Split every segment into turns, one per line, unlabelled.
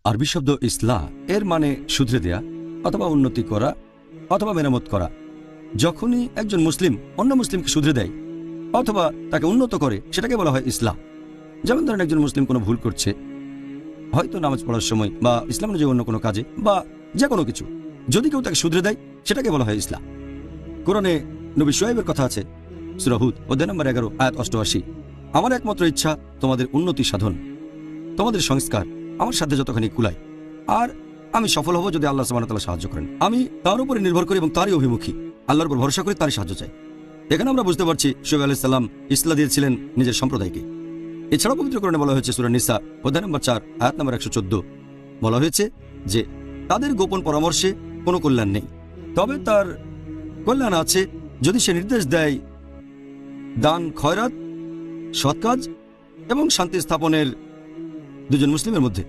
আরবি শব্দ ইসলাহ এর মানে শুধরে দেয়া অথবা উন্নতি করা অথবা মেরামত করা। যখনই একজন মুসলিম অন্য মুসলিমকে শুধরে দেয় অথবা তাকে উন্নত করে সেটাকে বলা হয় ইসলাম। যেমন ধরেন একজন মুসলিম কোনো ভুল করছে, হয়তো নামাজ পড়ার সময় বা ইসলাম অনুযায়ী অন্য কোনো কাজে বা যে কোনো কিছু, যদি কেউ তাকে শুধরে দেয় সেটাকে বলা হয় ইসলাম। কোরআনে নবী শুআইবের কথা আছে, সূরা হুদ অধ্যায় নম্বর 11 আয়াত 88। আমার একমাত্র ইচ্ছা তোমাদের উন্নতি সাধন, তোমাদের সংস্কার আমার সাথে যতখানি কুলায়, আর আমি সফল হব যদি আল্লাহ সুবহানাহু ওয়া তাআলা সাহায্য করেন। আমি তার উপরে নির্ভর করি এবং তারই অভিমুখী, আল্লাহর উপর ভরসা করে তারই সাহায্য চাই। এখানে আমরা বুঝতে পারছি শুআইব আলাইহিস সালাম ইসলাহ দিয়েছিলেন নিজের সম্প্রদায়কে। এছাড়াও পবিত্র কোরআনে বলা হয়েছে সূরা নিসা অধ্যায় নম্বর 4 আয়াত নম্বর 114, বলা হয়েছে যে তাদের গোপন পরামর্শে কোনো কল্যাণ নেই, তবে তার কল্যাণ আছে যদি সে নির্দেশ দেয় দান, খয়রাত, সৎ কাজ এবং শান্তি স্থাপনের দুজন মুসলিমের মধ্যে।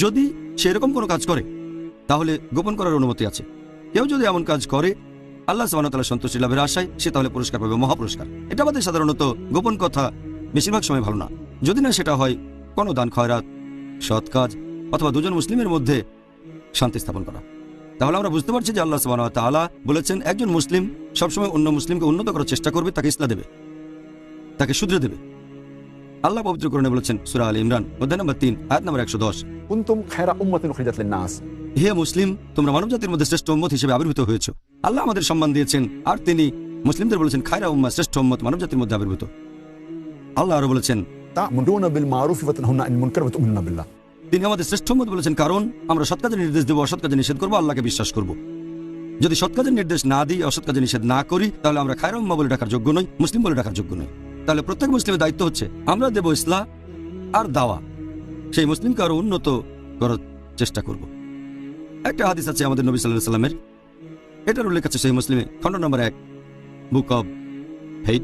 যদি সে এরকম কোনো কাজ করে তাহলে গোপন করার অনুমতি আছে। কেউ যদি এমন কাজ করে আল্লাহ সুবহানাহু ওয়া তাআলা সন্তুষ্টি লাভের আশায়, সে তাহলে পুরস্কার পাবে, মহাপুরস্কার। এটা আমাদের সাধারণত গোপন কথা বেশিরভাগ সময় ভালো না, যদি না সেটা হয় কোনো দান, খয়রাত, সৎ কাজ অথবা দুজন মুসলিমের মধ্যে শান্তি স্থাপন করা। তাহলে আমরা বুঝতে পারছি যে আল্লাহ সুবহানাহু ওয়া তাআলা বলেছেন একজন মুসলিম সবসময় অন্য মুসলিমকে উন্নত করার চেষ্টা করবে, তাকে ইসলাহ দেবে, তাকে শুধরে দেবে। আল্লাহ পবিত্র কোরআনে বলেছেন সূরা আলে ইমরান অধ্যায় নম্বর 3 আয়াত নম্বর 110,
কুনতুম খায়রা উম্মাতিন উখরিজাত লিন-নাস,
হে মুসলিম, তোমরা মানবজাতির মধ্যে শ্রেষ্ঠ উম্মত হিসেবে আবির্ভূত হয়েছো। আল্লাহ আমাদের সম্মান দিয়েছেন, আর তিনি মুসলিমদের বলেছেন খায়রা উম্মাহ, শ্রেষ্ঠ উম্মত মানবজাতির মধ্যে আবির্ভূত। আল্লাহ আরো বলেছেন
তা'মুরুনা বিল মারুফি ওয়া তানহাউনা আনিল মুনকার ওয়া তু'মিনুনা বিল্লাহ,
তিনি আমাদের শ্রেষ্ঠ উম্মত বলেছেন কারণ আমরা সৎ কাজের নির্দেশ দেব, অসৎ কাজে নিষেধ করবো, আল্লাহকে বিশ্বাস করব। যদি সৎ কাজের নির্দেশ না দিই, অসৎ কাজে নিষেধ না করি, তাহলে আমরা খায়রা উম্মাহ বলে ডাকার যোগ্য নই, মুসলিম বলে ডাকার যোগ্য নই। তাহলে প্রত্যেক মুসলিমের দায়িত্ব হচ্ছে আমরা দেব ইসলাহ আর দাওয়া, সেই মুসলিমকে আরো উন্নত করার চেষ্টা করব। একটা হাদিস আছে আমাদের নবী সাল্লাল্লাহু আলাইহি সাল্লামের, এটার উল্লেখ আছে সহিহ মুসলিমে খণ্ড নম্বর 1 বুক অব হেইট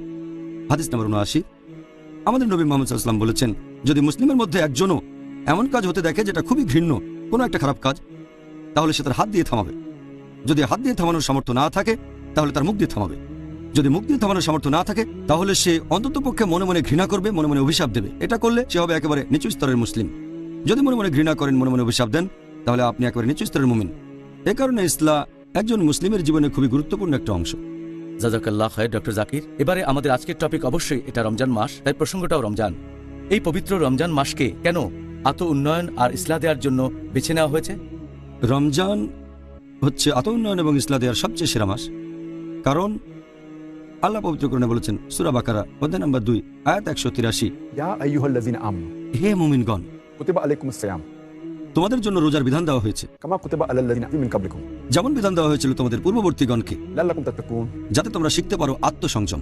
হাদিস নম্বর 79। আমাদের নবী মুহাম্মদ সাল্লাল্লাহু আলাইহি ওয়াসাল্লাম বলেছেন, যদি মুসলিমের মধ্যে একজনও এমন কাজ হতে দেখে যেটা খুবই ঘৃণ্য, কোনো একটা খারাপ কাজ, তাহলে সে তার হাত দিয়ে থামাবে। যদি হাত দিয়ে থামানোর সামর্থ্য না থাকে তাহলে তার মুখ দিয়ে থামাবে। যদি মুখ দিয়ে থামানোর সামর্থ্য না থাকে তাহলে সে অন্ততপক্ষে মনে মনে ঘৃণা করবে, মনে মনে অভিশাপ দেবে। এটা করলে সে হবে একেবারে নিচু স্তরের মুসলিম। যদি মনে মনে ঘৃণা করেন, মনে মনে অভিশাপ দেন, তাহলে আপনি একেবারে নিচু স্তরের মুমিন। এ কারণে ইসলাম একজন মুসলিমের জীবনে খুবই গুরুত্বপূর্ণ একটা অংশ।
জাযাকাল্লাহ খায়ের ডক্টর জাকির। এবারে আমাদের আজকের টপিক অবশ্যই এটা রমজান মাস, তাই প্রসঙ্গটাও রমজান। এই পবিত্র রমজান মাসকে কেন আত্ম উন্নয়ন আর ইসলাহ দেওয়ার জন্য বেছে নেওয়া হয়েছে?
রমজান হচ্ছে আত্ম উন্নয়ন এবং ইসলাহ দেওয়ার সবচেয়ে সেরা মাস, কারণ আল্লাহ পবিত্র কোরআনে বলেছেন সূরা বাকারা অধ্যায় নম্বর 2 আয়াত 183,
ইয়া আইয়ুহাল্লাযিনা আমানু
হে মুমিনগণ,
কুতিবা আলাইকুমুস সিয়াম
তোমাদের জন্য রোজার বিধান দেওয়া হয়েছে
কামা কুতিবা আলাল্লাযিনা মিন কাবলিকুম,
যেমন বিধান দেওয়া হয়েছিল তোমাদের পূর্ববর্তীগণকে,
লাল্লাকুম তাত্তাকুন,
যাতে তোমরা শিখতে পারো আত্মসংযম।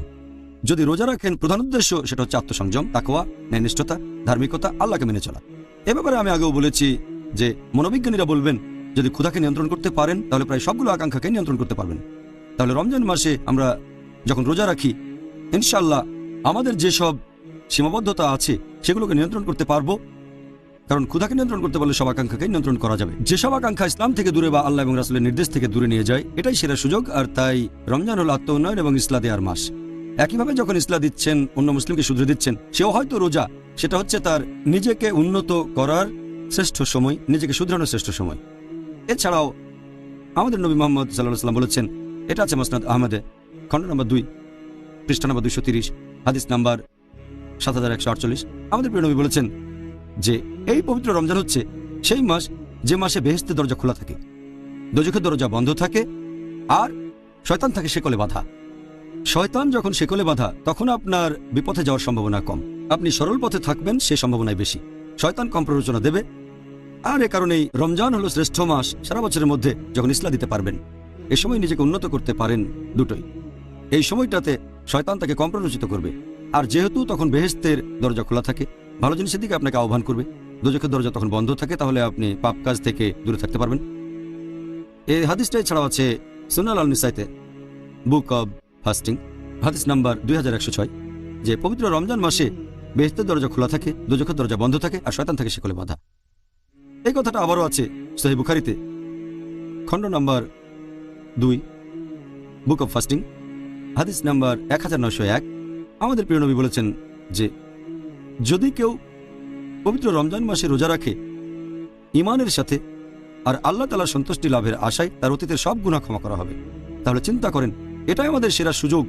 যদি রোজা রাখেন প্রধান উদ্দেশ্য সেটা হচ্ছে আত্মসংযম, তাকওয়া, ন্যায়নিষ্ঠতা, ধার্মিকতা, আল্লাহকে মেনে চলা। এ ব্যাপারে আমি আগেও বলেছি যে মনোবিজ্ঞানীরা বলবেন যদি ক্ষুধাকে নিয়ন্ত্রণ করতে পারেন তাহলে প্রায় সবগুলো আকাঙ্ক্ষাকে নিয়ন্ত্রণ করতে পারবেন। তাহলে রমজান মাসে আমরা যখন রোজা রাখি, ইনশাআল্লাহ আমাদের যেসব সীমাবদ্ধতা আছে সেগুলোকে নিয়ন্ত্রণ করতে পারবো, কারণ ক্ষুধাকে নিয়ন্ত্রণ করতে পারলে সব আকাঙ্ক্ষাকে নিয়ন্ত্রণ করা যাবে। যেসব আকাঙ্ক্ষা ইসলাম থেকে দূরে বা আল্লাহ এবং রাসূলের নির্দেশ থেকে দূরে নিয়ে যায়, এটাই সেরা সুযোগ। আর তাই রমজান হল আত্ম উন্নয়ন এবং ইসলাহ দেওয়ার মাস। একইভাবে যখন ইসলাহ দিচ্ছেন, অন্য মুসলিমকে শুধরে দিচ্ছেন, সেও হয়তো রোজা, সেটা হচ্ছে তার নিজেকে উন্নত করার শ্রেষ্ঠ সময়, নিজেকে শুধরানোর শ্রেষ্ঠ সময়। এছাড়াও আমাদের নবী মুহাম্মদ সাল্লাল্লাহু আলাইহি ওয়াসাল্লাম বলেছেন, এটা আছে মুসনাদ আহমদে খণ্ড নম্বর 2 পৃষ্ঠা নম্বর 230 হাদিস নাম্বার 7148। আমাদের প্রিয় নবী বলেছেন যে এই পবিত্র রমজান হচ্ছে সেই মাস যে মাসে বেহেশতের দরজা খোলা থাকে, দোজখের দরজা বন্ধ থাকে, আর শয়তান থাকে শেকলে বাঁধা। শয়তান যখন শেকলে বাঁধা তখন আপনার বিপথে যাওয়ার সম্ভাবনা কম, আপনি সরল পথে থাকবেন সে সম্ভাবনাই বেশি। শয়তান কম প্ররোচনা দেবে। আর এ কারণেই রমজান হলো শ্রেষ্ঠ মাস সারা বছরের মধ্যে যখন ইসলাহ দিতে পারবেন। এ সময় নিজেকে উন্নত করতে পারেন দুটোই। এই সময়টাতে শয়তান তাকে কম প্ররোচিত করবে, আর যেহেতু তখন বেহেশতের দরজা খোলা থাকে, ভালো জিনিসের দিকে আপনাকে আহ্বান করবে। দোজখের দরজা তখন বন্ধ থাকে, তাহলে আপনি পাপ কাজ থেকে দূরে থাকতে পারবেন। এই হাদিসটাই ছাড়াও আছে সুনান আল নিসাইতে বুক অব ফাস্টিং হাদিস নাম্বার 2106, যে পবিত্র রমজান মাসে বেহেশতের দরজা খোলা থাকে, দোজখের দরজা বন্ধ থাকে, আর শয়তান থাকে শেকলে বাঁধা। এই কথাটা আবারও আছে সহিহ বুখারীতে খণ্ড নাম্বার 2 বুক অব ফাস্টিং হাদিস নাম্বার 1901। আমাদের প্রিয় নবী বলেছেন যে যদি কেউ পবিত্র রমজান মাসে রোজা রাখে ইমানের সাথে আর আল্লাহ তাআলার সন্তুষ্টি লাভের আশায় তার অতীতের সব গুনাহ ক্ষমা করা হবে। তাহলে চিন্তা করেন, এটাই আমাদের সেরা সুযোগ।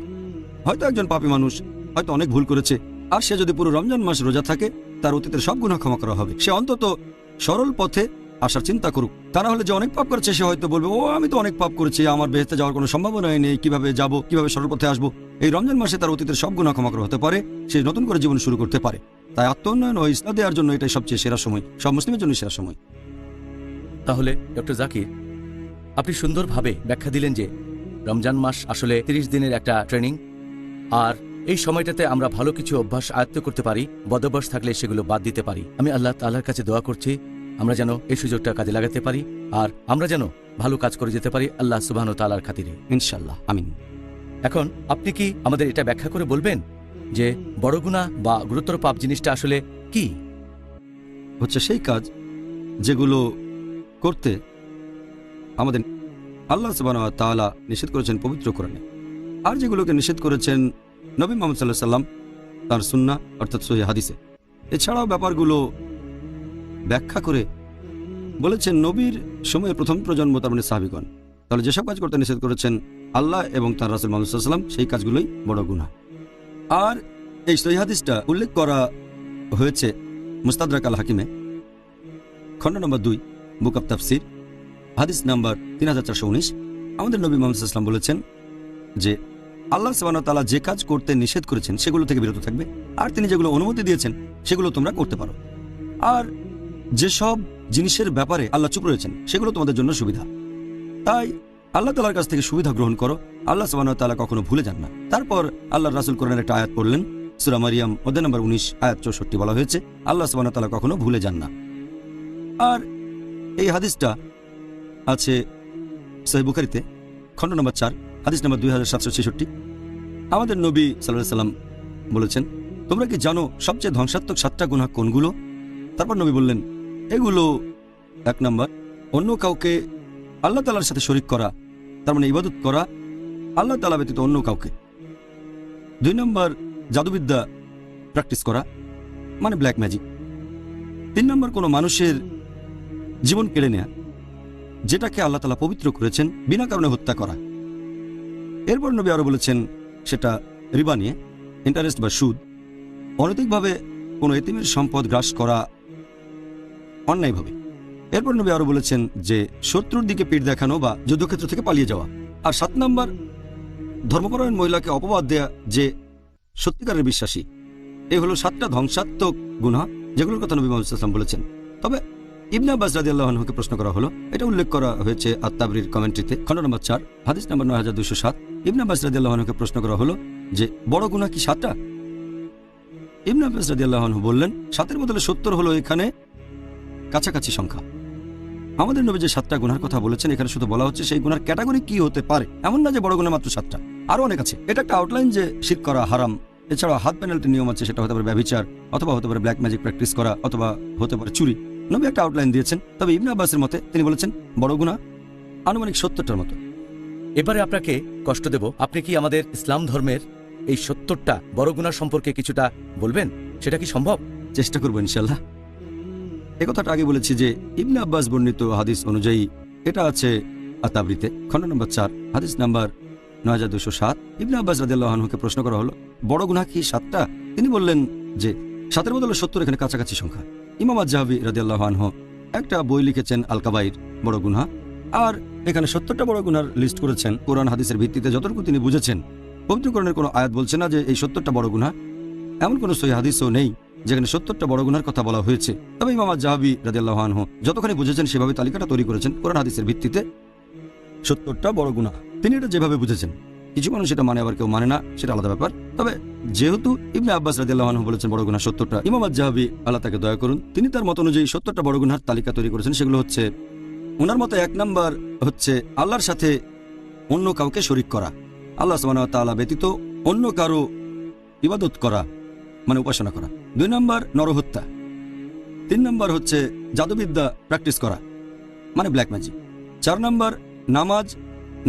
হয়তো একজন পাপী মানুষ হয়তো অনেক ভুল করেছে, আর সে যদি পুরো রমজান মাস রোজা থাকে তার অতীতের সব গুনাহ ক্ষমা করা হবে। সে অন্তত সরল পথে আসার চিন্তা করুক। তা না হলে যে অনেক পাপ করেছে সে হয়তো বলবে, ও আমি তো অনেক পাপ করেছি, আমার বেহেশতে যাওয়ার কোনো সম্ভাবনাই নেই, কিভাবে যাব, কিভাবে সরল পথে আসবো। এই রমজান মাসে তার অতীতের সব গুনাহ ক্ষমা করা হতে পারে, সে নতুন করে জীবন শুরু করতে পারে। তাই আত্মোন্নয়ন ও ইসলাহ দেওয়ার জন্য এটাই সবচেয়ে সেরা সময়, সব মুসলিমের জন্য সেরা সময়।
তাহলে ডক্টর জাকির, আপনি সুন্দরভাবে ব্যাখ্যা দিলেন যে রমজান মাস আসলে 30 দিনের একটা ট্রেনিং, আর এই সময়টাতে আমরা ভালো কিছু অভ্যাস আয়ত্ত করতে পারি, বদভ্যাস থাকলে সেগুলো বাদ দিতে পারি। আমি আল্লাহ তাআলার কাছে দোয়া করছি আমরা যেন এই সুযোগটা কাজে লাগাতে পারি, আর আমরা যেন ভালো কাজ করে যেতে পারি আল্লাহ সুবহানাহু ওয়া তাআলার খাতিরে,
ইনশাআল্লাহ, আমিন।
এখন আপনি কি আমাদের এটা ব্যাখ্যা করে বলবেন যে বড় গুনাহ বা গুরুতর পাপ জিনিসটা আসলে কি?
হচ্ছে সেই কাজ যেগুলো করতে আমাদের আল্লাহ সুবহানাহু ওয়া তাআলা নিষেধ করেছেন পবিত্র কোরআনে, আর যেগুলোকে নিষেধ করেছেন নবী মুহাম্মদ সাল্লাল্লাহু আলাইহি সাল্লাম তার সুন্নাহ অর্থাৎ সহিহ হাদিসে। এছাড়াও ব্যাপারগুলো ব্যাখ্যা করে বলেছেন নবীর সময়ে প্রথম প্রজন্ম, তার মানে সাহাবীগণ। তাহলে যেসব কাজ করতে নিষেধ করেছেন আল্লাহ এবং তার রাসূল মুহাম্মদ সাল্লাল্লাহু আলাইহি সাল্লাম, সেই কাজগুলোই বড় গুনাহ। আর এই সহিহ হাদিসটা উল্লেখ করা হয়েছে মুস্তাদরাক আল হাকিমে, খণ্ড নম্বর 2, বুক অব তাফসির, হাদিস নাম্বার 3419। আমাদের নবী মুহাম্মদ সাল্লাল্লাহু আলাইহি ওয়াসাল্লাম বলেছেন যে আল্লাহ সুবহানাহু ওয়া তাআলা যে কাজ করতে নিষেধ করেছেন সেগুলো থেকে বিরত থাকবে, আর তিনি যেগুলো অনুমতি দিয়েছেন সেগুলো তোমরা করতে পারো। আর যেসব জিনিসের ব্যাপারে আল্লাহ চুপ রয়েছেন সেগুলো তোমাদের জন্য সুবিধা। তাই আল্লাহ তাআলার কাছ থেকে সুবিধা গ্রহণ করো। আল্লাহ সুবহানাহু ওয়া তাআলা কখনো ভুলে যান না। তারপর আল্লাহর রাসূল কোরআনের একটা আয়াত পড়লেন, সূরা মারিয়াম অধ্যায় নম্বর 19 আয়াত 64 বলা হয়েছে আল্লাহ সুবহানাহু ওয়া তাআলা কখনো ভুলে যান না। আর এই হাদিসটা আছে সহিহ বুখারীতে, খণ্ড নম্বর 4, হাদিস নম্বর 2766। আমাদের নবী সাল্লাল্লাহু আলাইহি সাল্লাম বলেছেন, তোমরা কি জানো সবচেয়ে ধ্বংসাত্মক 7টা গুনাহ কোনগুলো? তারপর নবী বললেন, এগুলো 1 নম্বর অন্য কাউকে আল্লাহ তাআলার সাথে শরীক করা, তার মানে ইবাদত করা আল্লাহ তাআলা ব্যতীত অন্য কাউকে। 2 নম্বর জাদুবিদ্যা প্র্যাকটিস করা, মানে ব্ল্যাক ম্যাজিক। 3 নম্বর কোনো মানুষের জীবন কেড়ে নেয়া, যেটাকে আল্লাহ তাআলা পবিত্র করেছেন, বিনা কারণে হত্যা করা। এরপর নবী আরো বলেছেন সেটা রিবা নিয়ে, ইন্টারেস্ট বা সুদ, অনৈতিকভাবে কোনো এতিমের সম্পদ গ্রাস করা অন্যায়ভাবে। এরপর নবী আরো বলেছেন যে শত্রুর দিকে পিঠ দেখানো বা যুদ্ধক্ষেত্র থেকে পালিয়ে যাওয়া। আর 7 নম্বর ধর্মপরায়ণ মহিলাকে অপবাদ দেয়া যে সত্যিকারের বিশ্বাসী। এই হলো 7টা ধ্বংসাত্মক গুনাহ যেগুলোর কথা নবী মুহাম্মদ সাল্লাল্লাহু আলাইহি ওয়াসাল্লাম বলেছেন। তবে ইবনে আব্বাস রাদিয়াল্লাহু আনহুকে প্রশ্ন করা হলো, এটা উল্লেখ করা হয়েছে আত-তাবরির কমেন্ট্রিতে, খণ্ড নম্বর 4, হাদিস নম্বর 9207। ইবনে আব্বাস রাদিয়াল্লাহু আনহুকে প্রশ্ন করা হলো যে বড় গুনাহ কি 7টা? ইবনে আব্বাস রাদিয়াল্লাহু আনহু বললেন, 7-এর বদলে 70 হলো এখানে কাছাকাছি সংখ্যা। আমাদের নবী যে 7টা গুনার কথা বলেছেন এখানে শুধু বলা হচ্ছে সেই গুনার ক্যাটাগরি কি হতে পারে, এমন না যে বড় গুনাহ মাত্র 7টা, আরো অনেক আছে। এটা একটা আউটলাইন যে শিরক করা হারাম। এছাড়া হাত পেনাল্টি নিয়ম আছে, সেটা হতে পারে ব্যভিচার, অথবা হতে পারে ব্ল্যাক ম্যাজিক প্র্যাকটিস করা, অথবা হতে পারে চুরি। নবী একটা আউটলাইন দিয়েছেন। তবে ইবনে আব্বাসের মতে তিনি বলেছেন বড় গুনাহ আনুমানিক 70টার মতো।
এবারে আপনাকে কষ্ট দেব, আপনি কি আমাদের ইসলাম ধর্মের এই 70টা বড় গুনাহ সম্পর্কে কিছুটা বলবেন? সেটা কি সম্ভব?
চেষ্টা করবো ইনশাল্লাহ। এ কথাটা আগে বলেছি যে ইবনে আব্বাস বর্ণিত হাদিস অনুযায়ী এটা আছে আত-তাবরিতে, খণ্ড নম্বর 4, হাদিস নাম্বার 9207। ইবনে আব্বাস রাদিয়াল্লাহু আনহুকে প্রশ্ন করা হলো, বড় গুনাহ কি 7টা? তিনি বললেন যে 7-এর বদলে 70 এখানে কাছাকাছি সংখ্যা। ইমাম আয-যাহাবী রাদিয়াল্লাহু আনহু একটা বই লিখেছেন আল কাবাইর, বড় গুনাহ, আর এখানে 70টা বড় গুনার লিস্ট করেছেন কোরআন হাদিসের ভিত্তিতে যতটুকু তিনি বুঝেছেন। পবিত্র কোরআনের কোনো আয়াত বলছে না যে এই 70টা বড় গুনাহ, এমন কোনো সহিহ হাদিসও নেই যেখানে 70টা বড় গুনার কথা বলা হয়েছে। তবে ইমাম আয-যাহাবী রাদিয়াল্লাহু আনহু যতখানি বুঝেছেন সেভাবে তালিকাটা তৈরি করেছেন কোরআন হাদিসের ভিত্তিতে। 70টা বড় গুনাহ তিনি এটা যেভাবে বুঝেছেন। কিছু মানুষ সেটা মানে, আবার কেউ মানে না, সেটা আলাদা ব্যাপার। তবে যেহেতু ইবনে আব্বাস রাদিয়াল্লাহু আনহু বলেছেন বড় গুনাহ 70টা, ইমাম আয-যাহাবী আল্লাহ তাকে দয়া করুন, তিনি তার মত অনুযায়ী 70টা বড় গুনার তালিকা তৈরি করেছেন। সেগুলো হচ্ছে, ওনার মতে 1 নাম্বার হচ্ছে আল্লাহর সাথে অন্য কাউকে শরীক করা, আল্লাহ সুবহানাহু ওয়া তাআলা ব্যতীত অন্য কারো ইবাদত করা মানে উপাসনা করা। 2 নাম্বার নরহত্যা। 3 নাম্বার হচ্ছে জাদুবিদ্যা প্র্যাকটিস করা মানে ব্ল্যাক ম্যাজিক। 4 নাম্বার নামাজ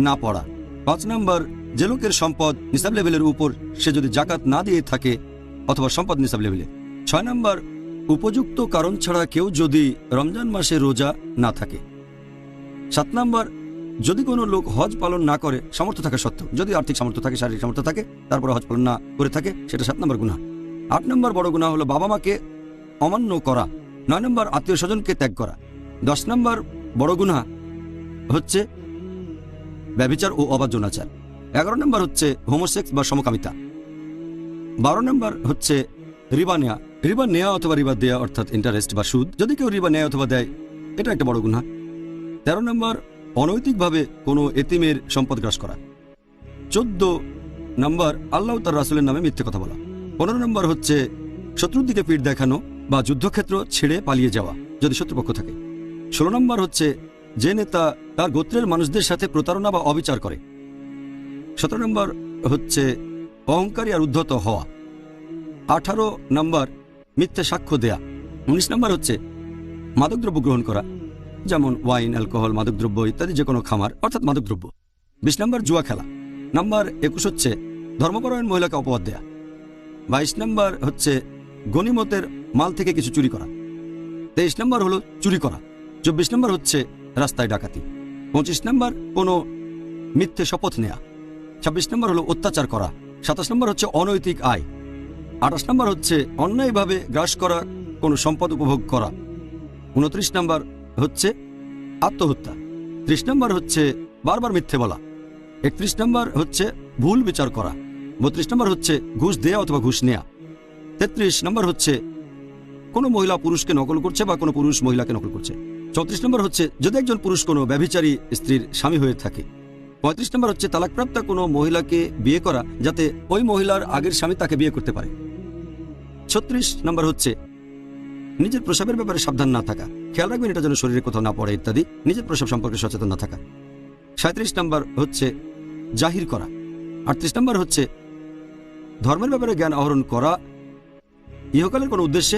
না পড়া। 5 নাম্বার যে লোকের সম্পদ নিসাব লেভেলের উপর সে যদি জাকাত না দিয়ে থাকে অথবা সম্পদ নিসাব লেভেলে। 6 নাম্বার উপযুক্ত কারণ ছাড়া কেউ যদি রমজান মাসে রোজা না থাকে। 7 নম্বর, যদি কোনো লোক হজ পালন না করে সামর্থ্য থাকা সত্ত্বেও, যদি আর্থিক সামর্থ্য থাকে, শারীরিক সামর্থ্য থাকে, তারপরে হজ পালন না করে থাকে, সেটা 7 নম্বর গুনাহ। 8 নম্বর বড় গুনাহ হলো বাবা মাকে অমান্য করা। 9 নম্বর আত্মীয় স্বজনকে ত্যাগ করা। 10 নম্বর বড় গুনাহ হচ্ছে ব্যভিচার ও অবাধ যৌনাচার। 11 নম্বর হচ্ছে হোমোসেক্স বা সমকামিতা। 12 নম্বর হচ্ছে রিবা নেয়া। রিবা নেয়া অথবা রিবা দেয়া অর্থাৎ ইন্টারেস্ট বা সুদ। যদি কেউ রিবা নেয় অথবা দেয়, এটা একটা বড় গুনাহ। 13 নম্বর অনৈতিকভাবে কোনো এতিমের সম্পদ গ্রাস করা। 14 নম্বর আল্লাহ তার রাসূলের নামে মিথ্যে কথা বলা। 15 নম্বর হচ্ছে শত্রুর দিকে পিঠ দেখানো বা যুদ্ধক্ষেত্র ছেড়ে পালিয়ে যাওয়া যদি শত্রুপক্ষ থাকে। 16 নম্বর হচ্ছে যে নেতা তার গোত্রের মানুষদের সাথে প্রতারণা বা অবিচার করে। 17 নম্বর হচ্ছে অহংকারী আর উদ্ধত হওয়া। 18 নম্বর মিথ্যে সাক্ষ্য দেয়া। 19 নম্বর হচ্ছে মাদকদ্রব্য গ্রহণ করা, যেমন ওয়াইন, অ্যালকোহল, মাদকদ্রব্য ইত্যাদি যে কোনো খামার অর্থাৎ মাদকদ্রব্য। 20 নম্বর জুয়া খেলা। নাম্বার 21 হচ্ছে ধর্মপরায়ণ মহিলাকে অপবাদ দেয়া। 22 নম্বর হচ্ছে গনিমতের মাল থেকে কিছু চুরি করা। 23 নম্বর হলো চুরি করা। 24 নম্বর হচ্ছে রাস্তায় ডাকাতি। 25 নম্বর কোনো মিথ্যে শপথ নেয়া। 26 নম্বর হলো অত্যাচার করা। 27 নম্বর হচ্ছে অনৈতিক আয়। 28 নম্বর হচ্ছে অন্যায়ভাবে গ্রাস করা কোনো সম্পদ উপভোগ করা। 29 নম্বর হচ্ছে আত্মহত্যা। 30 নম্বর হচ্ছে বারবার মিথ্যে বলা। 31 নম্বর হচ্ছে ভুল বিচার করা। 32 নম্বর হচ্ছে ঘুষ দেয়া অথবা ঘুষ নেয়া। 33 নম্বর হচ্ছে কোনো মহিলা পুরুষকে নকল করছে বা কোনো পুরুষ মহিলাকে নকল করছে। 34 নম্বর হচ্ছে যদি একজন পুরুষ কোনো ব্যভিচারী স্ত্রীর স্বামী হয়ে থাকে। 35 নম্বর হচ্ছে তালাকপ্রাপ্ত কোনো মহিলাকে বিয়ে করা যাতে ওই মহিলার আগের স্বামী তাকে বিয়ে করতে পারে। 36 নম্বর হচ্ছে নিজের প্রসাবের ব্যাপারে সাবধান না থাকা, খেয়াল রাখবেন এটা যেন শরীরে কোথাও না পড়ে ইত্যাদি, নিজের প্রসাব সম্পর্কে সচেতন না থাকা। 37 নম্বর হচ্ছে জাহির করা। 38 নম্বর হচ্ছে ধর্মের ব্যাপারে জ্ঞান আহরণ করা ইহকালের কোনো উদ্দেশ্যে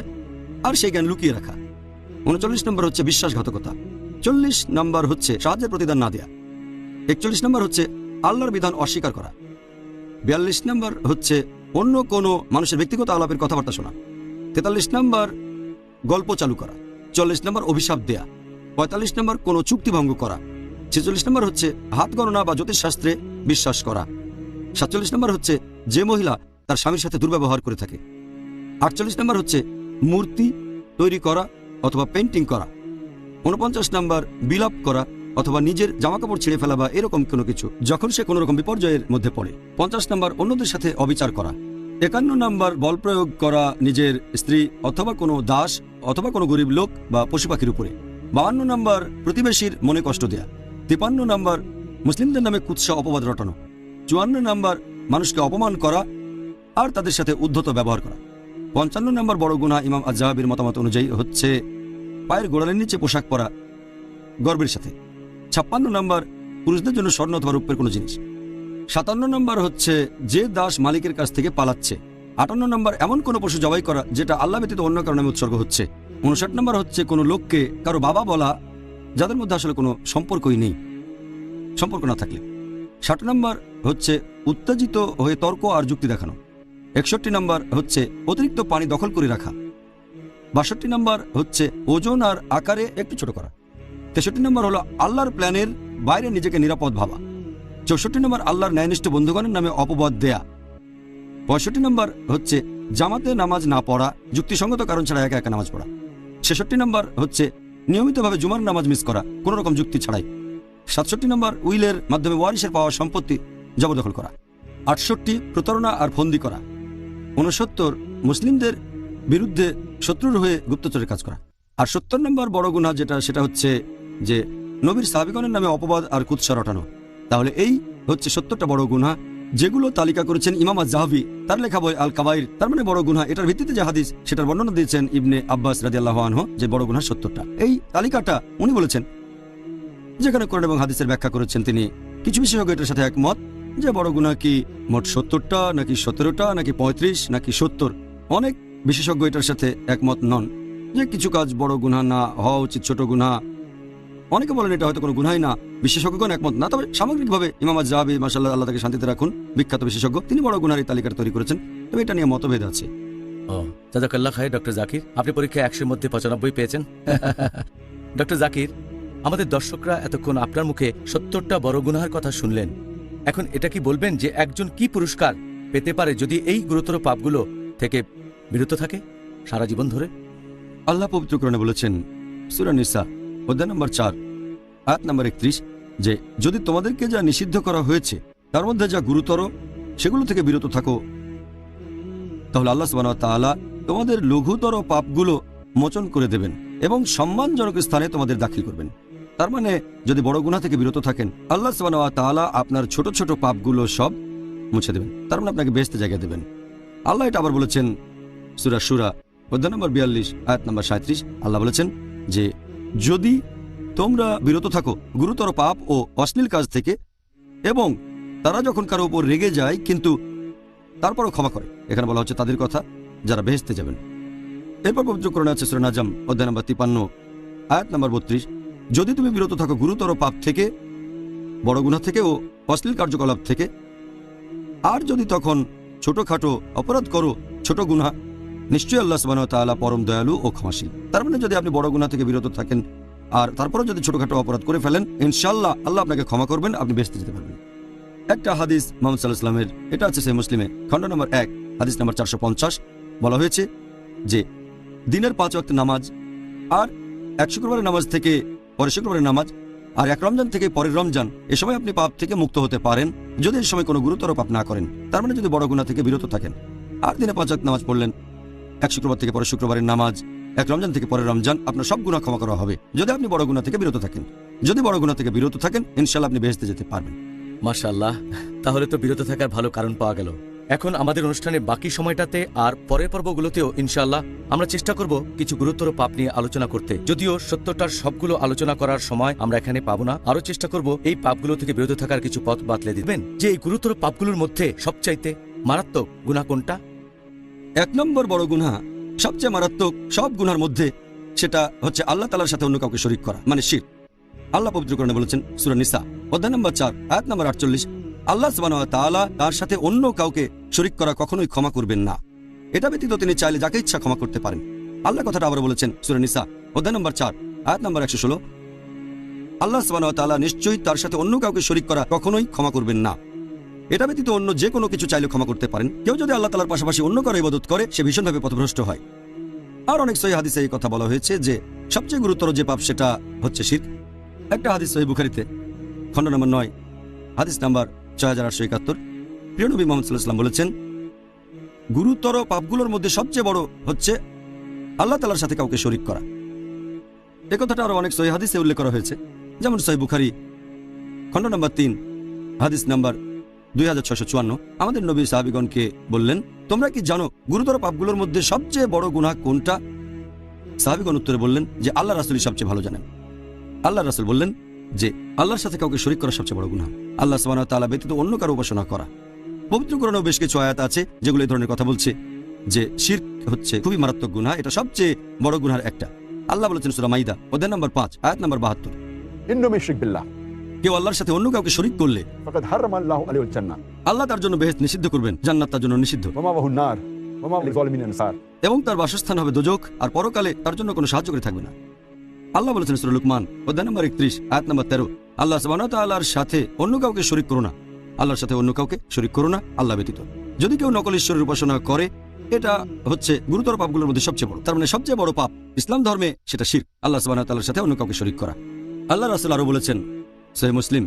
আর সেই জ্ঞান লুকিয়ে রাখা। 39 নম্বর হচ্ছে বিশ্বাসঘাতকতা। 40 নম্বর হচ্ছে সাহায্যের প্রতিদান না দেয়া। 41 নম্বর হচ্ছে আল্লাহর বিধান অস্বীকার করা। 42 নম্বর হচ্ছে অন্য কোনো মানুষের ব্যক্তিগত আলাপের কথাবার্তা শোনা। 43 নম্বর গল্প চালু করা। 40 নম্বর অভিশাপ দেয়া। 45 নম্বর কোনো চুক্তি ভঙ্গ করা। 46 নম্বর হচ্ছে হাত গণনা বা জ্যোতিষশাস্ত্রে বিশ্বাস করা। 47 নম্বর হচ্ছে যে মহিলা তার স্বামীর সাথে দুর্ব্যবহার করে থাকে। 48 নম্বর হচ্ছে মূর্তি তৈরি করা অথবা পেন্টিং করা। 49 নম্বর বিলাপ করা অথবা নিজের জামাকাপড় ছিঁড়ে ফেলা বা এরকম কোনো কিছু যখন সে কোনো রকম বিপর্যয়ের মধ্যে পড়ে। 50 নম্বর অন্যদের সাথে অবিচার করা। 51 নম্বর বল প্রয়োগ করা নিজের স্ত্রী অথবা কোনো দাস অথবা কোনো গরিব লোক বা পশু পাখির উপরে। 52 নম্বর প্রতিবেশীর মনে কষ্ট দেয়া। 53 নম্বর মুসলিমদের নামে কুৎসা অপবাদ রটানো। 54 নম্বর মানুষকে অপমান করা আর তাদের সাথে উদ্ধত ব্যবহার করা। 55 নম্বর বড় গুনাহ ইমাম আজ-জাহাবির মতামত অনুযায়ী হচ্ছে পায়ের গোড়ালির নিচে পোশাক পরা গর্বের সাথে। 56 নম্বর পুরুষদের জন্য স্বর্ণ অথবা রূপের কোনো জিনিস। 57 নম্বর হচ্ছে যে দাস মালিকের কাছ থেকে পালাচ্ছে। 58 নম্বর এমন কোনো পশু জবাই করা যেটা আল্লাহ ব্যতীত অন্য কারণে উৎসর্গ হচ্ছে। 59 নম্বর হচ্ছে কোনো লোককে কারো বাবা বলা যাদের মধ্যে আসলে কোনো সম্পর্কই নেই, সম্পর্ক না থাকলে। 60 নম্বর হচ্ছে উত্তেজিত হয়ে তর্ক আর যুক্তি দেখানো। 61 নম্বর হচ্ছে অতিরিক্ত পানি দখল করে রাখা। 62 নম্বর হচ্ছে ওজন আর আকারে একটু ছোট করা। 63 নম্বর হলো আল্লাহর প্ল্যানের বাইরে নিজেকে নিরাপদ ভাবা। 64 নম্বর আল্লাহর ন্যায়নিষ্ঠ বন্ধুগণের নামে অপবাদ দেয়া। 65 নম্বর হচ্ছে জামাতে নামাজ না পড়া, যুক্তিসঙ্গত কারণ ছাড়া একা একা নামাজ পড়া। 66 নম্বর হচ্ছে নিয়মিতভাবে জুমার নামাজ মিস করা কোনো রকম যুক্তি ছাড়াই। 67 নম্বর উইলের মাধ্যমে ওয়ারিসের পাওয়া সম্পত্তি জবরদখল করা। 68 প্রতারণা আর ফন্দি করা। 69 মুসলিমদের বিরুদ্ধে শত্রুর হয়ে গুপ্তচরের কাজ করা। আর 70 নম্বর বড় গুনাহ সেটা হচ্ছে যে নবীর সাহাবীগণের নামে অপবাদ আর কুৎসা রটানো। তাহলে এই হচ্ছে 70টা বড় গুনাহ যেগুলো তালিকা করেছেন ইমাম আজ-জাহাবি তার লেখা বই আল কাবাইর। তার মানে বড় গুনাহ, এটার ভিত্তিতে যে হাদিস সেটার বর্ণনা দিয়েছেন ইবনে আব্বাস রাদিয়াল্লাহু আনহু যে বড় গুনাহ 70টা। এই তালিকাটা উনি বলেছেন, যেখানে কোরআন এবং হাদিসের ব্যাখ্যা করেছেন তিনি। কিছু বিশেষজ্ঞ এটার সাথে একমত যে বড় গুনাহ কি মোট 70টা নাকি 17টা নাকি 35 নাকি 70। অনেক বিশেষজ্ঞ এটার সাথে একমত নন যে কিছু কাজ বড় গুনাহ না হওয়া উচিত, ছোট গুনাহ। অনেকে বলেন এটা হয়তো কোনো গুনাহই না, বিশেষজ্ঞগণ একমত না। তবে সামগ্রিকভাবে ইমাম আজ-জাহাবি মাশাআল্লাহ, আল্লাহ তাকে শান্তিতে রাখুন, বিখ্যাত বিশেষজ্ঞ, তিনি বড় গুনাহের এই তালিকাটা তৈরি করেছেন। তবে এটা নিয়ে মতভেদ আছে।
ও জাজাকাল্লাহ খায়ের ডক্টর জাকির, আপনি পরীক্ষায় 100-এর মধ্যে 95 পেয়েছেন। ডক্টর জাকির, আমাদের দর্শকরা এতক্ষণ আপনার মুখে 70টা বড় গুনাহের কথা শুনলেন। এখন এটা কি বলবেন যে একজন কি পুরস্কার পেতে পারে যদি এই গুরুতর পাপগুলো থেকে বিরত থাকে সারা জীবন ধরে?
আল্লাহ পবিত্র কোরআনে বলেছেন সূরা নিসা অধ্যায় নম্বর 4 আয়াত নম্বর 31 যে যদি তোমাদেরকে যা নিষিদ্ধ করা হয়েছে তার মধ্যে যা গুরুতর সেগুলো থেকে বিরত থাকো তাহলে আল্লাহ সুবহানাহু ওয়া তাআলা তোমাদের লঘুতর পাপগুলো মোচন করে দেবেন এবং সম্মানজনক স্থানে তোমাদের দাখিল করবেন। তার মানে যদি বড় গুনাহ থেকে বিরত থাকেন আল্লাহ সুবহানাহু ওয়া তাআলা আপনার ছোট ছোট পাপগুলো সব মুছে দেবেন, তার মানে আপনাকে বেহেশতে জায়গা দেবেন। আল্লাহ এটা আবার বলেছেন সূরা শুরা অধ্যায় নম্বর 42 আয়াত নম্বর 37। আল্লাহ বলেছেন যে যদি তোমরা বিরত থাকো গুরুতর পাপ ও অশ্লীল কাজ থেকে এবং তারা যখন কারো উপর রেগে যায় কিন্তু তারপরও ক্ষমা করে, এখানে বলা হচ্ছে তাদের কথা যারা বেহেশতে যাবেন। এরপর পবিত্র কোরআনে আছে সূরা নাজম অধ্যায় নম্বর 53 আয়াত নম্বর 32 যদি তুমি বিরত থাকো গুরুতর পাপ থেকে বড় গুনাহ থেকে ও অশ্লীল কার্যকলাপ থেকে আর যদি তখন ছোটখাটো অপরাধ করো ছোট গুনাহ নিশ্চয়ই আল্লাহ সুবহানাহু ওয়া তাআলা পরম দয়ালু ও ক্ষমাশীল। তার মানে যদি আপনি বড় গুনাহ থেকে বিরত থাকেন আর তারপরেও যদি ছোটখাটো অপরাধ করে ফেলেন ইনশাআল্লাহ আল্লাহ আপনাকে ক্ষমা করবেন, আপনি বেহেশতে যেতে পারবেন। একটা হাদিস মুহাম্মদ সাল্লাল্লাহু আলাইহি ওয়াসাল্লামের, এটা আছে সহিহ মুসলিমে খণ্ড নম্বর 1 হাদিস নম্বর 450, বলা হয়েছে যে দিনের 5 ওয়াক্ত নামাজ আর এক শুক্রবারের নামাজ থেকে পরের শুক্রবারের নামাজ আর এক রমজান থেকে পরের রমজান এ সময় আপনি পাপ থেকে মুক্ত হতে পারেন যদি এই সময় কোনো গুরুতর পাপ না করেন। তার মানে যদি বড় গুনাহ থেকে বিরত থাকেন আর দিনে 5 ওয়াক্ত নামাজ পড়লেন, এক শুক্রবার থেকে পরের শুক্রবারের নামাজ, এক রমজান থেকে পরের রমজান, আপনার সব গুনাহ ক্ষমা করা হবে যদি আপনি বড় গুনাহ থেকে বিরত থাকেন। যদি বড় গুনাহ থেকে বিরত থাকেন ইনশাআল্লাহ আপনি বেহেশতে যেতে পারবেন।
মাশাআল্লাহ, তাহলে তো বিরত থাকার ভালো কারণ পাওয়া গেল। এখন আমাদের অনুষ্ঠানের বাকি সময়টাতে আর পরের পর্বগুলোতেও ইনশাআল্লাহ আমরা চেষ্টা করব কিছু গুরুতর পাপ নিয়ে আলোচনা করতে। যদিও 70টার সবগুলো আলোচনা করার সময় আমরা এখানে পাবো না, আরও চেষ্টা করব এই পাপগুলো থেকে বিরত থাকার কিছু পথ বাতলে দিবেন যে এই গুরুতর পাপগুলোর মধ্যে সবচাইতে মারাত্মক গুনাহ কোনটা?
1 নম্বর বড় গুনাহ সবচেয়ে মারাত্মক সব গুনার মধ্যে সেটা হচ্ছে আল্লাহ তাআলার সাথে অন্য কাউকে শরীক করা, মানে শিরক। আল্লাহ পবিত্র কোরআনে বলেছেন সূরা নিসা অধ্যায় নম্বর 4 আয়াত নম্বর 48 আল্লাহ সুবহানাহু ওয়া তাআলা তার সাথে অন্য কাউকে শরীক করা কখনোই ক্ষমা করবেন না। এটা ব্যতীত তিনি চাইলে যাকে ইচ্ছা ক্ষমা করতে পারেন। আল্লাহ কথাটা আবার বলেছেন সূরা নিসা অধ্যায় নম্বর 4 আয়াত নম্বর 116 আল্লাহ সুবহানাহু ওয়া তাআলা নিশ্চয়ই তার সাথে অন্য কাউকে শরীক করা কখনোই ক্ষমা করবেন না। এটা ব্যতীত অন্য যে কোনো কিছু চাইলে ক্ষমা করতে পারেন। কেউ যদি আল্লাহ তাআলার পাশাপাশি অন্য কারো ইবাদত করে সে ভীষণভাবে পথভ্রষ্ট হয়। আর অনেক সহিহ হাদিসে এই কথা বলা হয়েছে যে সবচেয়ে গুরুতর যে পাপ সেটা হচ্ছে শিরক। একটা হাদিস সহিহ বুখারীতে খণ্ড নম্বর 9 হাদিস নাম্বার 6871 প্রিয় নবী মুহাম্মদ সাল্লাল্লাহু আলাইহি ওয়াসাল্লাম বলেছেন গুরুতর পাপগুলোর মধ্যে সবচেয়ে বড় হচ্ছে আল্লাহ তাআলার সাথে কাউকে শরীক করা। এই কথাটা আরো অনেক সহিহ হাদিসে উল্লেখ করা হয়েছে, যেমন সহিহ বুখারী খণ্ড নম্বর 3 হাদিস নাম্বার 2654 আমাদের নবী সাহাবীগণকে বললেন তোমরা কি জানো গুরুতর পাপগুলোর মধ্যে সবচেয়ে বড় গুনাহ কোনটা? সাহাবীগণ উত্তরে বললেন যে আল্লাহ রাসূলই সবচেয়ে ভালো জানেন। আল্লাহ রাসূল বললেন যে আল্লাহর সাথে কাউকে শরীক করা সবচেয়ে বড় গুনাহ, আল্লাহ সুবহানাহু ওয়া তাআলা ব্যতীত অন্য কারো উপাসনা করা। পবিত্র কোরআনেও বেশ কিছু আয়াত আছে যেগুলো এই ধরনের কথা বলছে যে শিরক হচ্ছে খুবই মারাত্মক গুনাহ, এটা সবচেয়ে বড় গুনাহের একটা। আল্লাহ বলেছেন সূরা মাইদা অধ্যায় নম্বর 5 আয়াত নম্বর 72
إنه من شرك بالله
কেউ আল্লাহর সাথে অন্য কাউকে শরীক করলে
فقد حرم الله عليه الجنة
আল্লাহ তার জন্য বেহেশত নিষিদ্ধ করবেন, জান্নাত তার জন্য নিষিদ্ধ
وما وهو النار وما للظالمين أنصار।
এবং তার বাসস্থান হবে দোজখ আর পরকালে তার জন্য কোনো সাহায্যকারী থাকবে না। আল্লাহ বলেছেন সূরা লুকমান অধ্যায় নম্বর 31 আয়াত নম্বর 13 আল্লাহ সুবহানাহু ওয়া তাআলার সাথে অন্য কাউকে শরীক করো না, আল্লাহর সাথে অন্য কাউকে শরীক করো না আল্লাহ ব্যতীত। যদি কেউ নকল ঈশ্বরের উপাসনা করে এটা হচ্ছে গুরুতর পাপগুলোর মধ্যে সবচেয়ে বড়। তার মানে সবচেয়ে বড় পাপ ইসলাম ধর্মে সেটা শিরক, আল্লাহ সুবহানাহু ওয়া তাআলার সাথে অন্য কাউকে শরীক করা। আল্লাহ রাসূল আরো বলেছেন সহিহ মুসলিম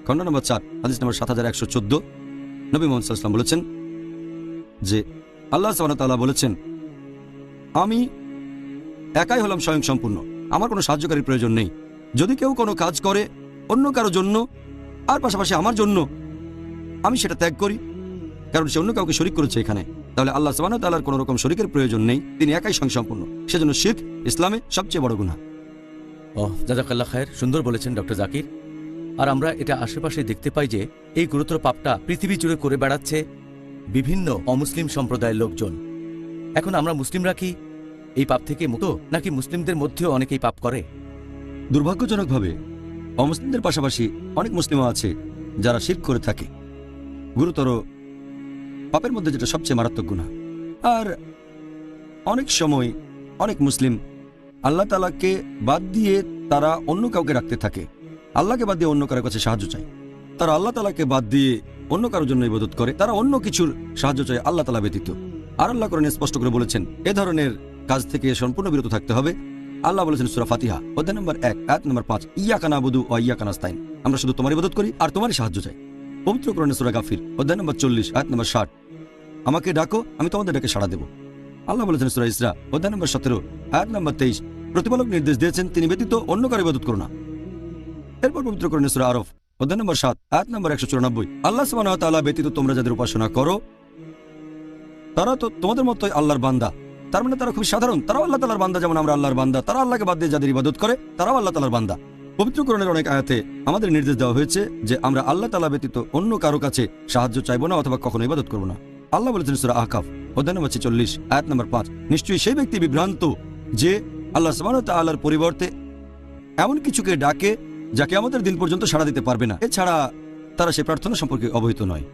খণ্ড নম্বর 4 হাদিস নম্বর 7114 নবী মুহাম্মদ সাল্লাল্লাহু আলাইহি ওয়াসাল্লাম বলেছেন যে আল্লাহ সুবহানাহু ওয়া তাআলা বলেছেন আমি একাই হলাম স্বয়ং সম্পূর্ণ, আমার কোনো সাহায্যকারীর প্রয়োজন নেই। যদি কেউ কোনো কাজ করে অন্য কারো জন্য আর পাশাপাশি আমার জন্য আমি সেটা ত্যাগ করি কারণ সে অন্য কাউকে শরীক করেছে এখানে, তাহলে আল্লাহ সুবহানাহু ওয়া তাআলার কোনো রকম শরীকের প্রয়োজন নেই, তিনি একাই স্বয়ং সম্পূর্ণ। সেজন্য শিরক ইসলামে সবচেয়ে বড় গুনাহ।
জাযাকাল্লাহ খায়ের, সুন্দর বলেছেন ডক্টর জাকির। আর আমরা এটা আশেপাশে দেখতে পাই যে এই গুরুতর পাপটা পৃথিবী জুড়ে করে বেড়াচ্ছে বিভিন্ন অমুসলিম সম্প্রদায়ের লোকজন। এখন আমরা মুসলিমরা কি এই পাপ থেকে মুক্ত, নাকি মুসলিমদের মধ্যেও অনেকেই পাপ করে?
দুর্ভাগ্যজনকভাবে অমুসলিমদের পাশাপাশি অনেক মুসলিমও আছে যারা শিরক করে থাকে, গুরুতর পাপের মধ্যে যেটা সবচেয়ে মারাত্মক গুনাহ। আর অনেক সময় অনেক মুসলিম আল্লাহ তাআলাকে বাদ দিয়ে তারা অন্য কাউকে রাখতে থাকে, আল্লাহকে বাদ দিয়ে অন্য কারোর কাছে সাহায্য চায়। তারা আল্লাহ তাআলাকে বাদ দিয়ে অন্য কারোর জন্য ইবাদত করে, তারা অন্য কিছুর সাহায্য চায় আল্লাহ তাআলা ব্যতীত। আর আল্লাহ কোরআনে স্পষ্ট করে বলেছেন এ ধরনের কাজ থেকে সম্পূর্ণ বিরত থাকতে হবে। আল্লাহ বলেছেন সূরা ফাতিহা অধ্যায় নম্বর 1 আয়াত নম্বর 5, ইয়াকা নাবুদু ওয়া ইয়াকা নাস্তাইন, আমরা শুধু তোমার ইবাদত করি আর তোমারই সাহায্য চাই। পবিত্র কোরআনে সূরা গাফির অধ্যায় নম্বর 40 আয়াত নম্বর 60, আমাকে ডাকো আমি তোমাদের ডাকে সাড়া দেব। আল্লাহ বলেছেন সূরা ইসরা অধ্যায় নম্বর 17 আয়াত নম্বর 23, প্রতিপালক নির্দেশ দিয়েছেন তিনি ব্যতীত অন্য কারো ইবাদত করো না। এরপর পবিত্র কোরআনে সূরা আরফ অধ্যায় নম্বর 7 আয়াত নম্বর 194, আল্লাহ সুবহানাহু ওয়া তাআলা ব্যতীত তোমরা যাদের উপাসনা করো তারা তো তোমাদের মতোই আল্লাহর বান্দা। তার মানে তারা খুব সাধারণ, তারাও আল্লাহ তাআলার বান্দা যেমন আমরা আল্লাহর বান্দা। তারা আল্লাহকে বাদ দিয়ে যাদের ইবাদত করে তারাও আল্লাহ তাআলার বান্দা। পবিত্র কোরআনের অনেক আয়াতে আমাদের নির্দেশ দেওয়া হয়েছে যে আমরা আল্লাহ তাআলা ব্যতীত অন্য কারো কাছে সাহায্য চাইবো না অথবা কখনো ইবাদত করবো না। আল্লাহ বলেছেন সূরা আহকাফ অধ্যায় নম্বর 46 আয়াত নম্বর 5, নিশ্চয়ই সেই ব্যক্তি বিভ্রান্ত যে আল্লাহ সুবহানাহু ওয়া তাআলার পরিবর্তে এমন কিছুকে ডাকে যাকে আমাদের দিন পর্যন্ত সাড়া দিতে পারবে না, এছাড়া তারা সেই প্রার্থনা সম্পর্কে অবহিত নয়।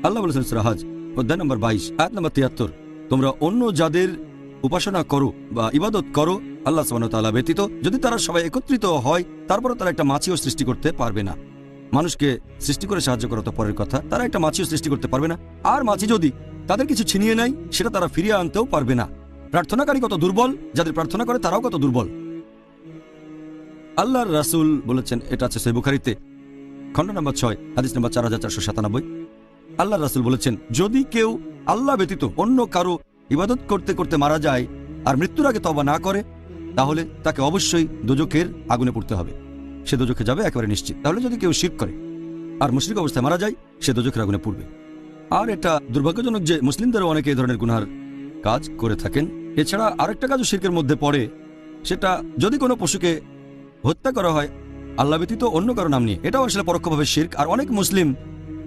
আল্লাহ বলেছেন সূরা হজ অধ্যায় নম্বর 22 আয়াত নম্বর 73, তোমরা অন্য যাদের উপাসনা করো বা ইবাদত করো আল্লাহ সুবহানাহু ওয়া তাআলা ব্যতীত, যদি তারা সবাই একত্রিত হয় তারপরে তারা একটা মাছিও সৃষ্টি করতে পারবে না। মানুষকে সৃষ্টি করে সাহায্য করা তো পরের কথা, তারা একটা মাছিও সৃষ্টি করতে পারবে না। আর মাছি যদি তাদের কিছু ছিনিয়ে নেয় সেটা তারা ফিরিয়ে আনতেও পারবে না। প্রার্থনাকারী কত দুর্বল, যাদের প্রার্থনা করে তারাও কত দুর্বল। আল্লাহর রাসূল বলেছেন, এটা আছে সহিহ বুখারীতে খণ্ড নম্বর 6 হাদিস নম্বর 4497, আল্লাহর রাসূল বলেছেন যদি কেউ আল্লাহ ব্যতীত অন্য কারো ইবাদত করতে করতে মারা যায় আর মৃত্যুর আগে তওবা না করে তাহলে তাকে অবশ্যই দোজখের আগুনে পড়তে হবে, সে দোজখে যাবে একেবারে নিশ্চিত। তাহলে যদি কেউ শিরক করে আর মুশরিক অবস্থায় মারা যায় সে দোজখের আগুনে পড়বে। আর এটা দুর্ভাগ্যজনক যে মুসলিমদেরও অনেকে এই ধরনের গুনার কাজ করে থাকেন। এছাড়া আরেকটা কাজও শিরকের মধ্যে পড়ে, সেটা যদি কোনো পশুকে হত্যা করা হয় আল্লাহ ব্যতীত অন্য কারো নাম নিয়ে, এটাও আসলে পরোক্ষভাবে শিরক। আর অনেক মুসলিম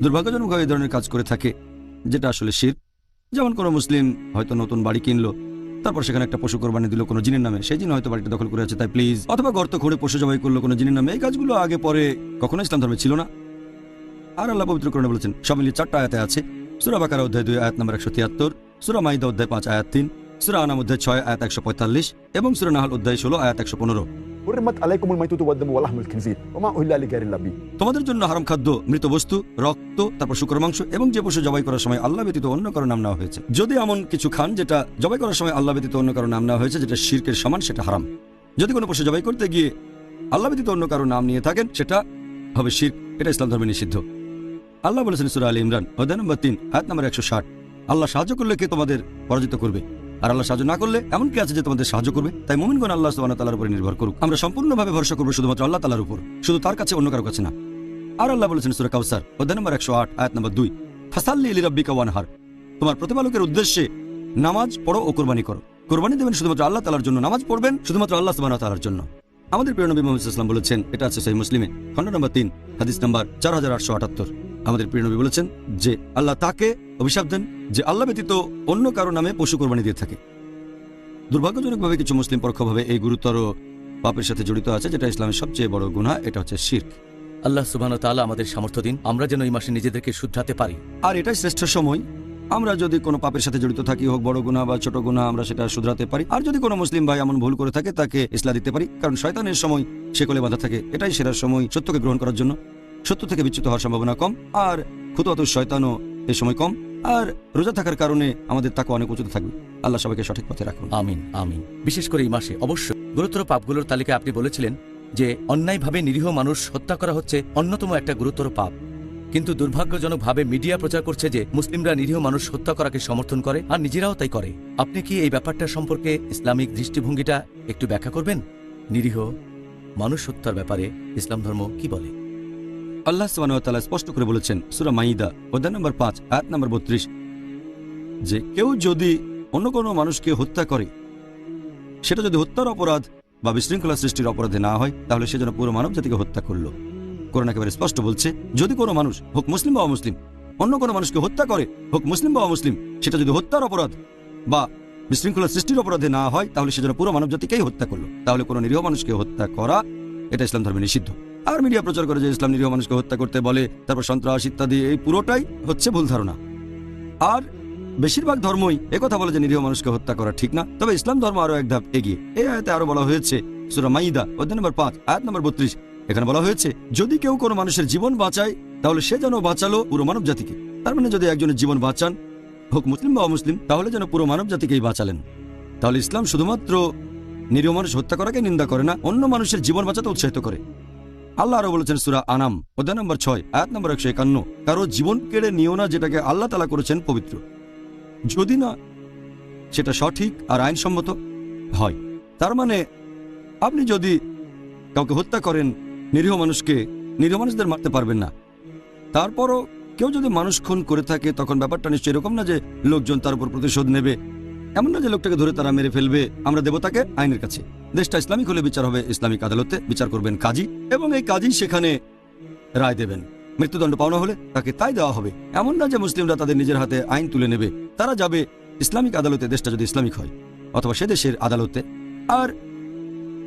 দুর্ভাগ্যজনকভাবে এই ধরনের কাজ করে থাকে যেটা আসলে শিরক। যেমন কোনো মুসলিম হয়তো নতুন বাড়ি কিনলো, তারপর সেখানে একটা পশু কোরবানি দিল কোনো জিনের নামে, সেই জিন হয়তো বাড়িটা দখল করে আছে তাই প্লিজ, অথবা গর্ত খুঁড়ে পশু জবাই করলো কোনো জিনের নামে। এই কাজগুলো আগে পরে কখনো ইসলাম ধর্মে ছিল না। আর আল্লাহ পবিত্র কোরআনে বলেছেন, সব মিলিয়ে 4টা আয়াতে আছে। সূরা বাকারা অধ্যায় 2 আয়াত নম্বর 173, সূরা মাইদা অধ্যায় 5 আয়াত 3, সূরা আনাম অধ্যায় 6 আয়াত 145 এবং সূরা নাহল অধ্যায় 16 আয়াত 115।
হুররিমাত আলাইকুমুল মাইতাতু ওয়াদ-দামু ওয়া লাহমুল খিনজির ওয়া মা উহিল্লা লিগাইরিল্লাহ বিহি,
তোমাদের জন্য হারাম খাদ্য, মৃত বস্তু, রক্ত, তারপর শুকর মাংস এবং যে পশু জবাই করার সময় আল্লাহ ব্যতীত অন্য কারো নাম নেওয়া হয়েছে। যদি এমন কিছু খান যেটা জবাই করার সময় আল্লাহ ব্যতীত অন্য কারো নাম নেওয়া হয়েছে, যেটা শিরকের সমান, সেটা হারাম। যদি কোনো পশু জবাই করতে গিয়ে আল্লাহ ব্যতীত অন্য কারো নাম নিয়ে থাকেন সেটা হবে শিরক, এটা ইসলাম ধর্মে নিষিদ্ধ। আল্লাহ বলেছেন সূরা আলী ইমরান অধ্যায় নম্বর 3 আয়াত নম্বর 160, আল্লাহ সাহায্য করলে কে তোমাদের পরাজিত করবে, আর আল্লাহ সাহায্য না করলে এমন কি আছে যে তোমাদের সাহায্য করবে। তাই মুমিনগণ আল্লাহ সুবহানাহু ওয়া তাআলার উপর নির্ভর করুক। আমরা সম্পূর্ণভাবে ভরসা করব শুধুমাত্র আল্লাহ তাআলার উপর, শুধু তার কাছে, অন্য কারো কাছে না। আর আল্লাহ বলেছেন সূরা কাউসার অধ্যায় নম্বর 108 আয়াত নম্বর 2, ফাসাল্লি লিরাব্বিকা ওয়ানহার, তোমার প্রতিপালকের উদ্দেশ্যে নামাজ পড়ো ও কুরবানি করো। কুরবানি দেবেন শুধুমাত্র আল্লাহ তাআলার জন্য, নামাজ পড়বেন শুধুমাত্র আল্লাহ সুবহানাহু ওয়া তাআলার জন্য। আমাদের প্রিয় নবী মুহাম্মদ সাল্লাল্লাহু আলাইহি ওয়াসাল্লাম বলেছেন, এটা আছে সহিহ মুসলিমে খণ্ড নম্বর 3 হাদিস নম্বর 4878, আমাদের প্রিয় নবী বলেছেন যে আল্লাহ তাকে অভিশাপ দেন যে আল্লাহ ব্যতীত অন্য কারো নামে পশু কোরবানি দিয়ে থাকে। দুর্ভাগ্যজনকভাবে কিছু মুসলিম পরোক্ষভাবে এই গুরুতর পাপের সাথে জড়িত আছে, যেটা ইসলামের সবচেয়ে বড় গুনাহ, এটা হচ্ছে শিরক।
আল্লাহ সুবহানাহু ওয়া তাআলা আমাদের সামর্থ্য দিন, আমরা যেন এই মাসে নিজেদেরকে শুধরাতে পারি।
আর এটাই শ্রেষ্ঠ সময়, আমরা যদি কোনো পাপের সাথে জড়িত থাকি, হোক বড় গুনাহ বা ছোট গুনাহ, আমরা সেটা শুধরাতে পারি। আর যদি কোনো মুসলিম ভাই এমন ভুল করে থাকে তাকে ইসলাহ দিতে পারি, কারণ শয়তানের সময় শেকলে বাঁধা থাকে। এটাই সেরা সময় সত্যকে গ্রহণ করার জন্য, সত্য থেকে বিচ্যুত হওয়ার সম্ভাবনা কম, আর খুতুওয়াত শয়তানও এই সময় কম। আর রোজা থাকার কারণে আমাদের তাকে অনেক উঁচুতে থাকবে। আল্লাহ সবাইকে সঠিক পথে রাখুন,
আমিন আমিন। বিশেষ করে এই মাসে অবশ্যই গুরুতর পাপগুলোর তালিকায় আপনি বলেছিলেন যে অন্যায়ভাবে নিরীহ মানুষ হত্যা করা হচ্ছে অন্যতম একটা গুরুতর পাপ। কিন্তু দুর্ভাগ্যজনকভাবে মিডিয়া প্রচার করছে যে মুসলিমরা নিরীহ মানুষ হত্যা করাকে সমর্থন করে আর নিজেরাও তাই করে। আপনি কি এই ব্যাপারটা সম্পর্কে ইসলামিক দৃষ্টিভঙ্গিটা একটু ব্যাখ্যা করবেন? নিরীহ মানুষ হত্যার ব্যাপারে ইসলাম ধর্ম কি বলে?
আল্লাহ সুবহানাহু ওয়া তাআলা স্পষ্ট করে বলেছেন সূরা মাইদা অধ্যায় নম্বর 5 আয়াত নম্বর 32, যে কেউ যদি অন্য কোনো মানুষকে হত্যা করে, সেটা যদি হত্যার অপরাধ বা বিশৃঙ্খলা সৃষ্টির অপরাধে না হয়, তাহলে সে যেন পুরো মানব জাতিকে হত্যা করলো। কোরআন একেবারে স্পষ্ট বলছে, যদি কোনো মানুষ, হোক মুসলিম বা অমুসলিম, অন্য কোনো মানুষকে হত্যা করে, হোক মুসলিম বা অমুসলিম, সেটা যদি হত্যার অপরাধ বা বিশৃঙ্খলা সৃষ্টির অপরাধে না হয়, তাহলে সে যেন পুরো মানব জাতিকেই হত্যা করলো। তাহলে কোনো নিরীহ মানুষকে হত্যা করা এটা ইসলাম ধর্মে নিষিদ্ধ। আর মিডিয়া প্রচার করে যে ইসলাম নিরীহ মানুষকে হত্যা করতে বলে, তারপর সন্ত্রাস ইত্যাদি, এই পুরোটাই হচ্ছে ভুল ধারণা। আর বেশিরভাগ ধর্মই একথা বলে যে নিরীহ মানুষকে হত্যা করা ঠিক না, তবে ইসলাম ধর্ম আরো এক ধাপ এগিয়ে। এই আয়াতে আরো বলা হয়েছে, সূরা মাইদা অধ্যায় নম্বর 5 আয়াত নম্বর 32, এখানে বলা হয়েছে যদি কেউ কোনো মানুষের জীবন বাঁচায় তাহলে সে যেন বাঁচালো পুরো মানব জাতিকে। তার মানে যদি একজনের জীবন বাঁচান, হোক মুসলিম বা অমুসলিম, তাহলে যেন পুরো মানব জাতিকেই বাঁচালেন। তাহলে ইসলাম শুধুমাত্র নিরীহ মানুষ হত্যা করাকে নিন্দা করে না, অন্য মানুষের জীবন বাঁচাতে উৎসাহিত করে। আল্লাহ আরো বলেছেন সূরা আনাম অধ্যায় নম্বর 6 আয়াত নম্বর 151, কারো জীবন কেড়ে নিও না যেটাকে আল্লাহ তাআলা করেছেন পবিত্র, যদি না সেটা সঠিক আর আইনসম্মত হয়। তার মানে আপনি যদি কাউকে হত্যা করেন, নিরীহ মানুষদের মারতে পারবেন না। তারপরও কেউ যদি মানুষ খুন করে থাকে, তখন ব্যাপারটা নিশ্চয়ই এরকম না যে লোকজন তার উপর প্রতিশোধ নেবে। এমন না যে লোকটাকে ধরে তারা মেরে ফেলবে, আমরা দেব তাকে আইনের কাছে। দেশটা ইসলামিক হলে বিচার হবে ইসলামিক আদালতে, বিচার করবেন কাজী, এবং এই কাজী সেখানে রায় দেবেন। মৃত্যুদণ্ড পাওনা হলে তাকে তাই দেওয়া হবে। এমন না যে মুসলিমরা তাদের নিজের হাতে আইন তুলে নেবে, তারা যাবে ইসলামিক আদালতে, দেশটা যদি ইসলামিক হয়, অথবা সে দেশের আদালতে। আর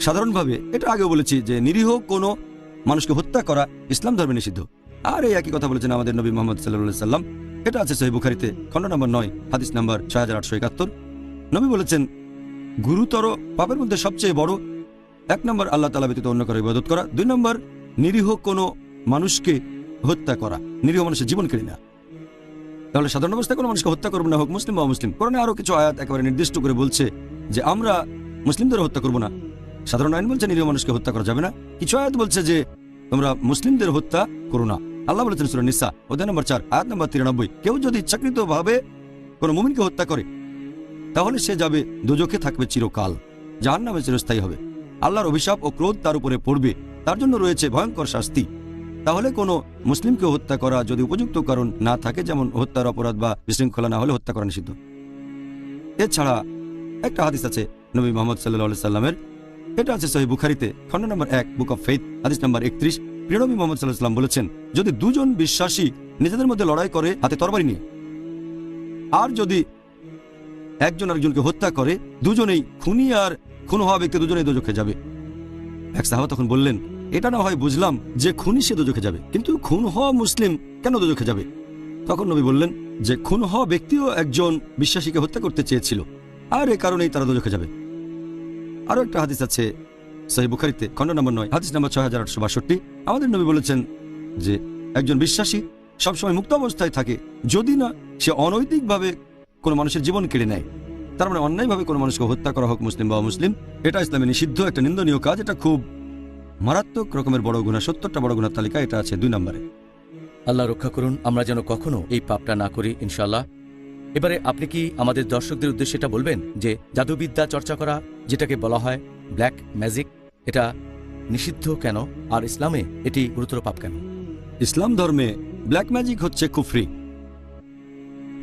সাধারণভাবে এটা আগেও বলেছি যে নিরীহ কোনো মানুষকে হত্যা করা ইসলাম ধর্মে নিষিদ্ধ। আর এই একই কথা বলেছেন আমাদের নবী মুহাম্মদ সাল্লাল্লাহু আলাইহি সাল্লাম। এটা আছে সহিহ বুখারীতে খণ্ড নম্বর 9 হাদিস নম্বর 6871। নবী বলেছেন, গুরুতর পাপের মধ্যে সবচেয়ে বড় 1 নম্বর আল্লাহ তাআলা ব্যতীত অন্য কারো ইবাদত করা, 2 নম্বর নিরীহ কোনো মানুষকে হত্যা করা, নিরীহ মানুষের জীবন কেড়ে নেওয়া। তাহলে সাধারণ অবস্থায় কোনো মানুষকে হত্যা করবো না, হোক মুসলিম বা অমুসলিম। কোরআনে আরো কিছু আয়াত একেবারে নির্দিষ্ট করে বলছে যে আমরা মুসলিমদের হত্যা করবো না। সাধারণ আইন বলছে নিরীহ মানুষকে হত্যা করা যাবে না। কিছু আয়াত বলছে যে তোমরা মুসলিমদের হত্যা করো না। আল্লাহ বলেছেন সূরা নিসা অধ্যায় নম্বর 4 আয়াত নম্বর 93, কেউ যদি ইচ্ছাকৃতভাবে কোনো মুমিনকে হত্যা করে তাহলে সে যাবে দোজখে, থাকবে চিরকাল, জাহান্নামে চিরস্থায়ী হবে। আল্লাহর অভিশাপ ও ক্রোধ তার উপরে পড়বে, তার জন্য রয়েছে ভয়ঙ্কর শাস্তি। তাহলে কোনো মুসলিমকে হত্যা করা যদি উপযুক্ত কারণ না থাকে, যেমন হত্যার অপরাধ বা বিশৃঙ্খলা না হলে হত্যা করা নিষিদ্ধ। এছাড়া একটা হাদিস আছে নবী মুহাম্মদ সাল্লাল্লাহু আলাইহি সাল্লামের, এটা আছে সহিহ বুখারীতে খণ্ড নম্বর 1 বুক অফ ফেইথ হাদিস নম্বর 31। প্রিয় নবী মুহাম্মদ সাল্লাল্লাহু আলাইহি সাল্লাম বলেছেন, যদি দুজন বিশ্বাসী নিজেদের মধ্যে লড়াই করে হাতে তরবারি নিয়ে, আর যদি একজন আরেকজনকে হত্যা করে, দুজনেই খুনি আর খুন হওয়া ব্যক্তি দুজনেই দোজখে যাবে। এক সাহাবা তখন বললেন, এটা না হয় বুঝলাম যে খুনি সে দোজখে যাবে, কিন্তু খুন হওয়া মুসলিম কেন দোজখে যাবে? তখন নবী বললেন যে খুন হওয়া ব্যক্তিও একজন বিশ্বাসীকে হত্যা করতে চেয়েছিল, আর এ কারণেই তারা দোজখে যাবে। আরো একটা হাদিস আছে সহিহ বুখারীতে খণ্ড নম্বর 9 হাদিস নম্বর 6862। আমাদের নবী বলেছেন যে একজন বিশ্বাসী সবসময় মুক্ত অবস্থায় থাকে যদি না সে অনৈতিকভাবে কোনো মানুষের জীবন কেড়ে নেয়। তার মানে অন্যায়ভাবে কোনো মানুষকে হত্যা করা, হোক মুসলিম বা অমুসলিম, এটা ইসলামে নিষিদ্ধ, একটা নিন্দনীয় কাজ। এটা খুব মারাত্মক রকমের বড় গুনাহ, 70টা বড় গুনার তালিকা এটা আছে 2 নম্বরে।
আল্লাহ রক্ষা করুন আমরা যেন কখনো এই পাপটা না করি, ইনশাআল্লাহ। এবারে আপনি কি আমাদের দর্শকদের উদ্দেশ্যে এটা বলবেন যে জাদুবিদ্যা চর্চা করা, যেটাকে বলা হয় ব্ল্যাক ম্যাজিক, এটা নিষিদ্ধ কেন, আর ইসলামে এটি গুরুতর পাপ কেন?
ইসলাম ধর্মে ব্ল্যাক ম্যাজিক হচ্ছে কুফরি,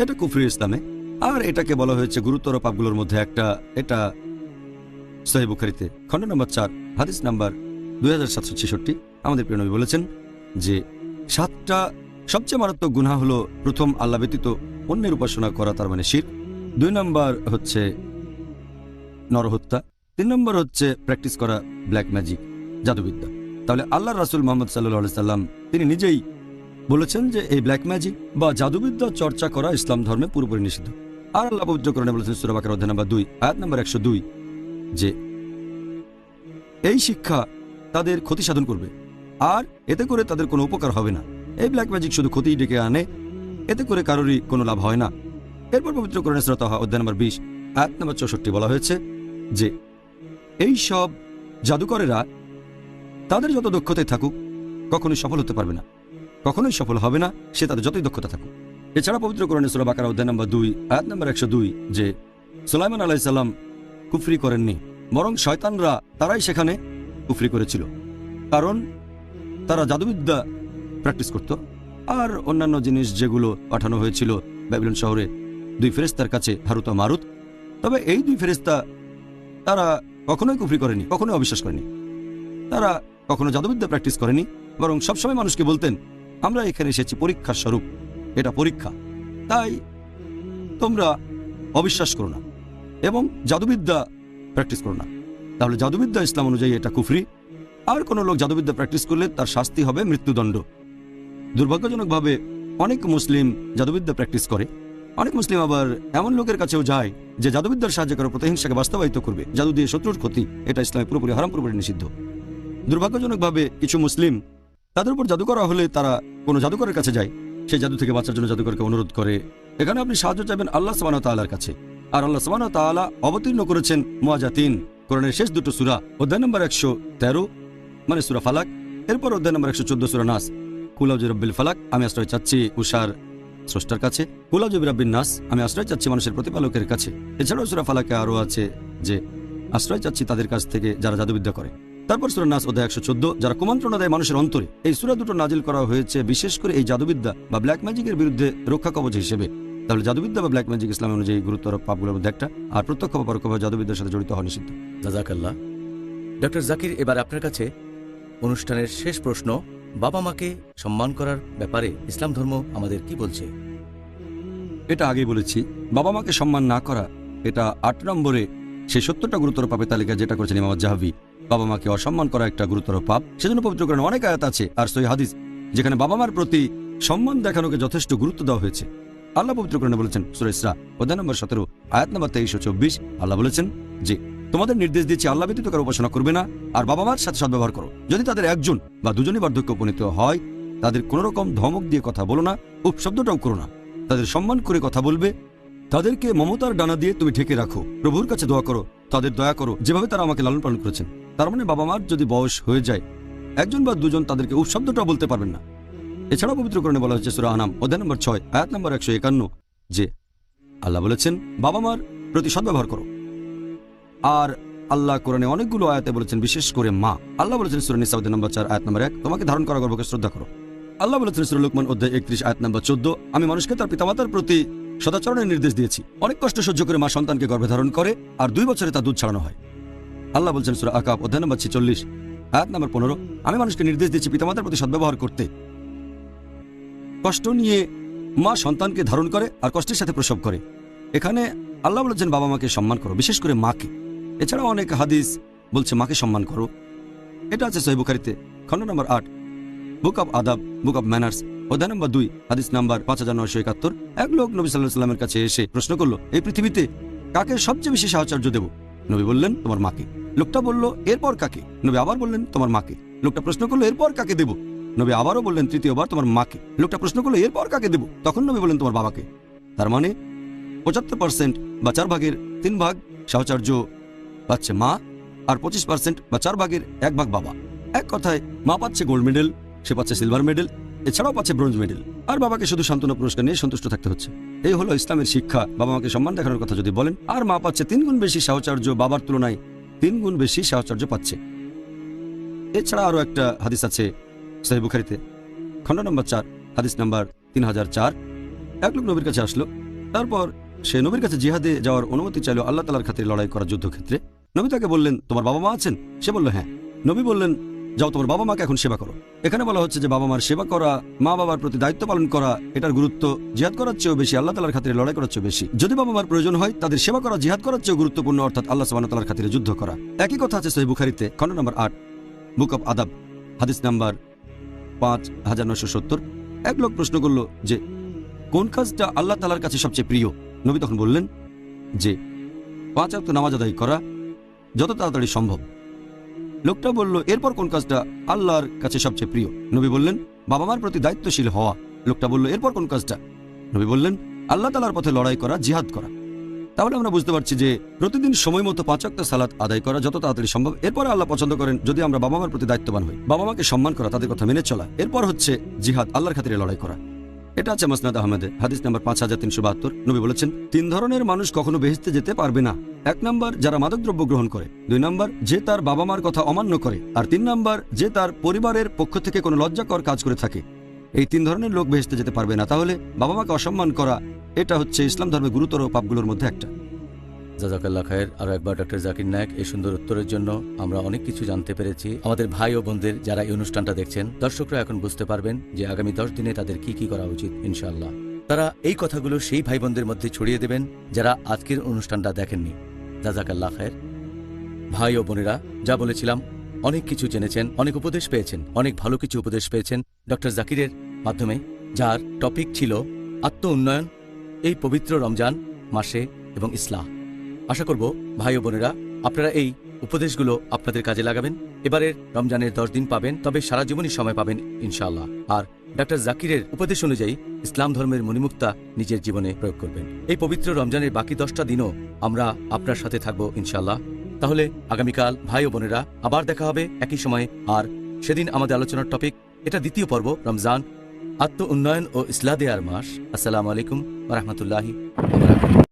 এটা কুফরি ইসলামে, আর এটাকে বলা হয়েছে গুরুতর পাপগুলোর মধ্যে একটা। এটা সহিহ বুখারীতে খণ্ড নম্বর 4 হাদিস নাম্বার 2766। আমাদের প্রিয় নবী বলেছেন যে 7টা সবচেয়ে মারাত্মক গুনাহ হলো, প্রথম আল্লাহ ব্যতীত অন্যের উপাসনা করা, তার মানে শিরক, 2 নম্বর হচ্ছে নরহত্যা, 3 নম্বর হচ্ছে প্র্যাকটিস করা ব্ল্যাক ম্যাজিক, জাদুবিদ্যা। তাহলে আল্লাহর রাসূল মুহাম্মদ সাল্লাল্লাহু আলাইহি সাল্লাম তিনি নিজেই বলেছেন যে এই ব্ল্যাক ম্যাজিক বা জাদুবিদ্যা চর্চা করা ইসলাম ধর্মে পুরোপুরি নিষিদ্ধ। আর আল্লাহ পবিত্র কোরআনে বলেছেন সূরা বাকারা অধ্যায় নম্বর 2 আয়াত নম্বর 102 যে এই শিক্ষা তাদের ক্ষতি সাধন করবে, আর এতে করে তাদের কোনো উপকার হবে না। এই ব্ল্যাক ম্যাজিক শুধু ক্ষতিই ডেকে আনে, এতে করে কারোরই কোনো লাভ হয় না। এরপর পবিত্র কোরআনে সূরা তাহা অধ্যায় নম্বর 20 আয়াত নম্বর 64 বলা হয়েছে যে এই সব জাদুকরেরা তাদের যত দক্ষতায় থাকুক কখনোই সফল হতে পারবে না, কখনোই সফল হবে না, সে তাদের যতই দক্ষতা থাকুক। এছাড়া পবিত্র কোরআনে সূরা বাকারা অধ্যায় নম্বর 2 আয়াত নম্বর 102 যে সুলাইমান আলাইহিস সালাম কুফরি করেননি, বরং শয়তানরা তারাই সেখানে কুফরি করেছিল, কারণ তারা জাদুবিদ্যা প্র্যাকটিস করত। আর অন্যান্য জিনিস যেগুলো পাঠানো হয়েছিল ব্যাবিলন শহরে 2 ফেরেশতার কাছে, হারুত ও মারুত, তবে এই 2 ফেরেশতা তারা কখনোই কুফরি করেনি, কখনোই অবিশ্বাস করেনি, তারা কখনো জাদুবিদ্যা প্র্যাকটিস করেনি, বরং সবসময় মানুষকে বলতেন আমরা এখানে এসেছি পরীক্ষার স্বরূপ, এটা পরীক্ষা, তাই তোমরা অবিশ্বাস করো না এবং জাদুবিদ্যা প্র্যাকটিস করো না। তাহলে জাদুবিদ্যা ইসলাম অনুযায়ী এটা কুফরি, আর কোনো লোক জাদুবিদ্যা প্র্যাকটিস করলে তার শাস্তি হবে মৃত্যুদণ্ড। দুর্ভাগ্যজনকভাবে অনেক মুসলিম জাদুবিদ্যা প্র্যাকটিস করে, অনেক মুসলিম আবার এমন লোকের কাছেও যায় যে জাদুবিদ্যার সাহায্য করে প্রতিহিংসাকে বাস্তবায়িত করবে, জাদু দিয়ে শত্রুর ক্ষতি। এটা ইসলামে পুরোপুরি হারাম, পুরোপুরি নিষিদ্ধ। দুর্ভাগ্যজনকভাবে কিছু মুসলিম তাদের উপর জাদু করা হলে তারা কোনো জাদুকরের কাছে যায়, সেই জাদু থেকে বাঁচার জন্য জাদুকরকে অনুরোধ করে। এখানে আপনি সাহায্য চাইবেন আল্লাহ সুবহানাহু ওয়া তাআলার কাছে, আর আল্লাহ সুবহানাহু ওয়া তাআলা অবতীর্ণ করেছেন মুআজাতিন, কোরআনের শেষ দুটো সূরা, অধ্যায় নম্বর 113 মানে সূরা ফালাক, এরপর অধ্যায় নম্বর 114 সূরা নাস। কুল আউযু বিরাব্বিল ফালাক, আমি আশ্রয় চাচ্ছি উষার স্রষ্টার কাছে। কুল আউযু বিরাব্বিন নাস, আমি আশ্রয় চাচ্ছি মানুষের প্রতিপালকের কাছে। এছাড়াও সূরা ফালাকে আরও আছে যে আশ্রয় চাচ্ছি তাদের কাছ থেকে যারা জাদুবিদ্যা করে। তারপর সূরা নাস অধ্যায় 114, যারা কুমন্ত্রণা দেয় মানুষের অন্তরে। এই সূরা দুটো নাজিল করা হয়েছে বিশেষ করে এই জাদুবিদ্যা বা ব্ল্যাক ম্যাজিকের বিরুদ্ধে রক্ষা কবচ হিসেবে। তাহলে জাদুবিদ্যা বা ব্ল্যাক ম্যাজিক ইসলাম অনুযায়ী গুরুতর পাপগুলোর মধ্যে একটা, আর প্রত্যক্ষ বা পরোক্ষভাবে জাদুবিদ্যার সাথে জড়িত হওয়া নিষিদ্ধ।
জাযাকাল্লাহ। ডক্টর জাকির, এবার আপনার কাছে অনুষ্ঠানের শেষ প্রশ্ন। বাবা মাকে সম্মান করার ব্যাপারে ইসলাম ধর্ম আমাদের কি বলছে?
এটা আগেই বলেছি, বাবা মাকে সম্মান না করা এটা 8 নম্বরে সেই 70টা গুরুতর পাপের তালিকা যেটা করেছেন ইমাম জাহাবি। বাবা মাকে অসম্মান করা একটা গুরুতর পাপ। সেজন্য পবিত্র কোরআনে অনেক আয়াত আছে আর সহিহ হাদিস যেখানে বাবা মার প্রতি সম্মান দেখানোকে যথেষ্ট গুরুত্ব দেওয়া হয়েছে। আল্লাহ পবিত্র কোরআনে বলেছেন সূরা ইসরা অধ্যায় নম্বর 17 আয়াত নম্বর 23 ও 24, আল্লাহ বলেছেন যে তোমাদের নির্দেশ দিচ্ছি আল্লাহ ব্যতীত কারো উপাসনা করবে না, আর বাবা মার সাথে সদ্ব্যবহার করো। যদি তাদের একজন বা দুজনই বার্ধক্য উপনীত হয়, তাদের কোনো রকম ধমক দিয়ে কথা বলো না, উপশব্দটাও করো না। তাদের সম্মান করে কথা বলবে, তাদেরকে মমতার ডানা দিয়ে তুমি ঢেকে রাখো। প্রভুর কাছে দোয়া করো, তাদের দয়া করো যেভাবে তারা আমাকে লালন পালন করেছেন। তার মানে বাবা মার যদি বয়স হয়ে যায়, একজন বা দুজন তাদেরকে উপশব্দটাও বলতে পারবেন না। এছাড়াও পবিত্র কোরআনে বলা হচ্ছে সূরা আনাম অধ্যায় নম্বর 6 আয়াত নম্বর 151 যে আল্লাহ বলেছেন বাবা মার প্রতি সদ্ব্যবহার করো। আর আল্লাহ কোরআনে অনেকগুলো আয়াতে বলেছেন বিশেষ করে মা। আল্লাহ বলেছেন সূরা নিসা অধ্যায় নম্বর 4 আয়াত নম্বর 1 তোমাকে ধারণ করা গর্ভকে শ্রদ্ধা করো। আল্লাহ বলেছেন সূরা লুকমান অধ্যায় 31 আয়াত নম্বর 14 আমি মানুষকে তার পিতামাতার প্রতি সদাচরণের নির্দেশ দিয়েছি। অনেক কষ্ট সহ্য করে মা সন্তানকে গর্ভে ধারণ করে আর 2 বছরে তা দুধ ছাড়ানো হয়। আল্লাহ বলছেন সূরা আকাব অধ্যায় নম্বর 46 আয়াত নম্বর 15 আমি মানুষকে নির্দেশ দিয়েছি পিতামাতার প্রতি সদ্ব্যবহার করতে। কষ্ট নিয়ে মা সন্তানকে ধারণ করে আর কষ্টের সাথে প্রসব করে। এখানে আল্লাহ বলেছেন বাবা মাকে সম্মান করো, বিশেষ করে মাকে। এছাড়াও অনেক হাদিস বলছে মাকে সম্মান করো। এটা আছে সহিহ বুখারীতে খণ্ড নম্বর 8 বুক অব আদাব, বুক অব ম্যানার্স অধ্যায় নম্বর 2 হাদিস নাম্বার 5971। এক লোক নবী সাল্লাল্লাহু আলাইহি সাল্লামের কাছে এসে প্রশ্ন করলো, এই পৃথিবীতে কাকে সবচেয়ে বেশি সাহচর্য দেব? নবী বললেন তোমার মাকে। লোকটা বলল এরপর কাকে? নবী আবার বললেন তোমার মাকে। লোকটা প্রশ্ন করলো এরপর কাকে দেব? নবী আবারও বললেন তৃতীয়বার তোমার মাকে। লোকটা প্রশ্ন করলো এরপর কাকে দেব? তখন নবী বললেন তোমার বাবাকে। তার মানে 75% বা 4 ভাগের 3 ভাগ সাহচর্য পাচ্ছে মা, আর 25% বা 4 ভাগের 1 ভাগ বাবা। এক কথায় মা পাচ্ছে গোল্ড মেডেল, সে পাচ্ছে সিলভার মেডেল, এছাড়াও পাচ্ছে ব্রোঞ্জ মেডেল, আর বাবাকে শুধু সান্ত্বনা পুরস্কার নিয়ে সন্তুষ্ট থাকতে হচ্ছে। এই হলো ইসলামের শিক্ষা। বাবা মাকে সম্মান দেখানোর কথা যদি বলেন, আর মা পাচ্ছে 3 গুণ বেশি সাহচর্য, বাবার তুলনায় 3 গুণ বেশি সাহচর্য পাচ্ছে। এছাড়া আরও একটা হাদিস আছে সহিহ বুখারীতে খণ্ড নম্বর 4 হাদিস নাম্বার 3004। এক লোক নবীর কাছে আসলো, তারপর সে নবীর কাছে জিহাদে যাওয়ার অনুমতি চাইল আল্লাহ তাআলার খাতিরে লড়াই করার যুদ্ধক্ষেত্রে। নবী তাকে বললেন তোমার বাবা মা আছেন? সে বলল হ্যাঁ। নবী বললেন যাও তোমার বাবা মাকে এখন সেবা করো। এখানে বলা হচ্ছে যে বাবা মার সেবা করা, মা বাবার প্রতি দায়িত্ব পালন করা, এটার গুরুত্ব জিহাদ করার চেয়েও বেশি, আল্লাহ তাআলার খাতিরে লড়াই করার চেয়েও বেশি। যদি বাবা মার প্রয়োজন হয় তাদের সেবা করা জিহাদ করার চেয়েও গুরুত্বপূর্ণ, অর্থাৎ আল্লাহ সুবহানাহু ওয়া তাআলার খাতিরে যুদ্ধ করা। একই কথা আছে সহিহ বুখারীতে খণ্ড নম্বর 8 বুক অব আদাব হাদিস নাম্বার 5970। এক লোক প্রশ্ন করল যে কোন কাজটা আল্লাহ তাআলার কাছে সবচেয়ে প্রিয়? নবী তখন বললেন যে 5 ওয়াক্ত নামাজ আদায় করা যত তাড়াতাড়ি সম্ভব। লোকটা বলল এরপর কোন কাজটা আল্লাহর কাছে সবচেয়ে প্রিয়? নবী বললেন বাবা মার প্রতি দায়িত্বশীল হওয়া। লোকটা বলল এরপর কোন কাজটা? নবী বললেন আল্লাহ তাআলার পথে লড়াই করা, জিহাদ করা। তাহলে আমরা বুঝতে পারছি যে প্রতিদিন সময় মতো 5 ওয়াক্ত সালাত আদায় করা যত তাড়াতাড়ি সম্ভব। এরপরে আল্লাহ পছন্দ করেন যদি আমরা বাবা মার প্রতি দায়িত্ববান হই, বাবা মাকে সম্মান করা, তাদের কথা মেনে চলা। এরপর হচ্ছে জিহাদ, আল্লাহর খাতিরে লড়াই করা। এটা আছে মাসনাদ আহমেদে হাদিস নাম্বার 5372। নবী বলেছেন 3 ধরনের মানুষ কখনো বেহেশতে যেতে পারবে না। 1 নাম্বার যারা মাদকদ্রব্য গ্রহণ করে, 2 নাম্বার যে তার বাবা মার কথা অমান্য করে, আর 3 নাম্বার যে তার পরিবারের পক্ষ থেকে কোনো লজ্জাকর কাজ করে থাকে। এই 3 ধরনের লোক বেহেশতে যেতে পারবে না। তাহলে বাবা মাকে অসম্মান করা এটা হচ্ছে ইসলাম ধর্মের গুরুতর পাপগুলোর মধ্যে একটা।
জাযাকাল্লাহ খায়ের। আরও একবার ডক্টর জাকির নায়েক এই সুন্দর উত্তরের জন্য আমরা অনেক কিছু জানতে পেরেছি। আমাদের ভাই ও বোনদের যারা এই অনুষ্ঠানটা দেখছেন, দর্শকরা এখন বুঝতে পারবেন যে আগামী 10 দিনে তাদের কি কি করা উচিত। ইনশাআল্লাহ তারা এই কথাগুলো সেই ভাই বোনদের মধ্যে ছড়িয়ে দেবেন যারা আজকের অনুষ্ঠানটা দেখেননি। জাযাকাল্লাহ খায়ের। ভাই ও বোনেরা, যা বলেছিলাম অনেক কিছু জেনেছেন, অনেক উপদেশ পেয়েছেন, অনেক ভালো কিছু উপদেশ পেয়েছেন ডক্টর জাকিরের মাধ্যমে, যার টপিক ছিল আত্ম উন্নয়ন এই পবিত্র রমজান মাসে এবং ইসলাম। আশা করব ভাই ও বোনেরা আপনারা এই উপদেশগুলো আপনাদের কাজে লাগাবেন। এবারের রমজানের 10 দিন পাবেন, তবে সারা জীবনই সময় পাবেন ইনশাআল্লাহ। আর ডক্টর জাকিরের উপদেশ অনুযায়ী ইসলাম ধর্মের মণিমুক্তা নিজের জীবনে প্রয়োগ করবেন। এই পবিত্র রমজানের বাকি 10টা দিনও আমরা আপনার সাথে থাকব ইনশাআল্লাহ। তাহলে আগামীকাল ভাই ও বোনেরা আবার দেখা হবে একই সময়ে। আর সেদিন আমাদের আলোচনার টপিক, এটা দ্বিতীয় পর্ব, রমজান, আত্ম উন্নয়ন ও ইসলাহ দেয়ার মাস। আসসালামু আলাইকুম ওয়া রাহমাতুল্লাহি ওয়া বারাকাতুহু।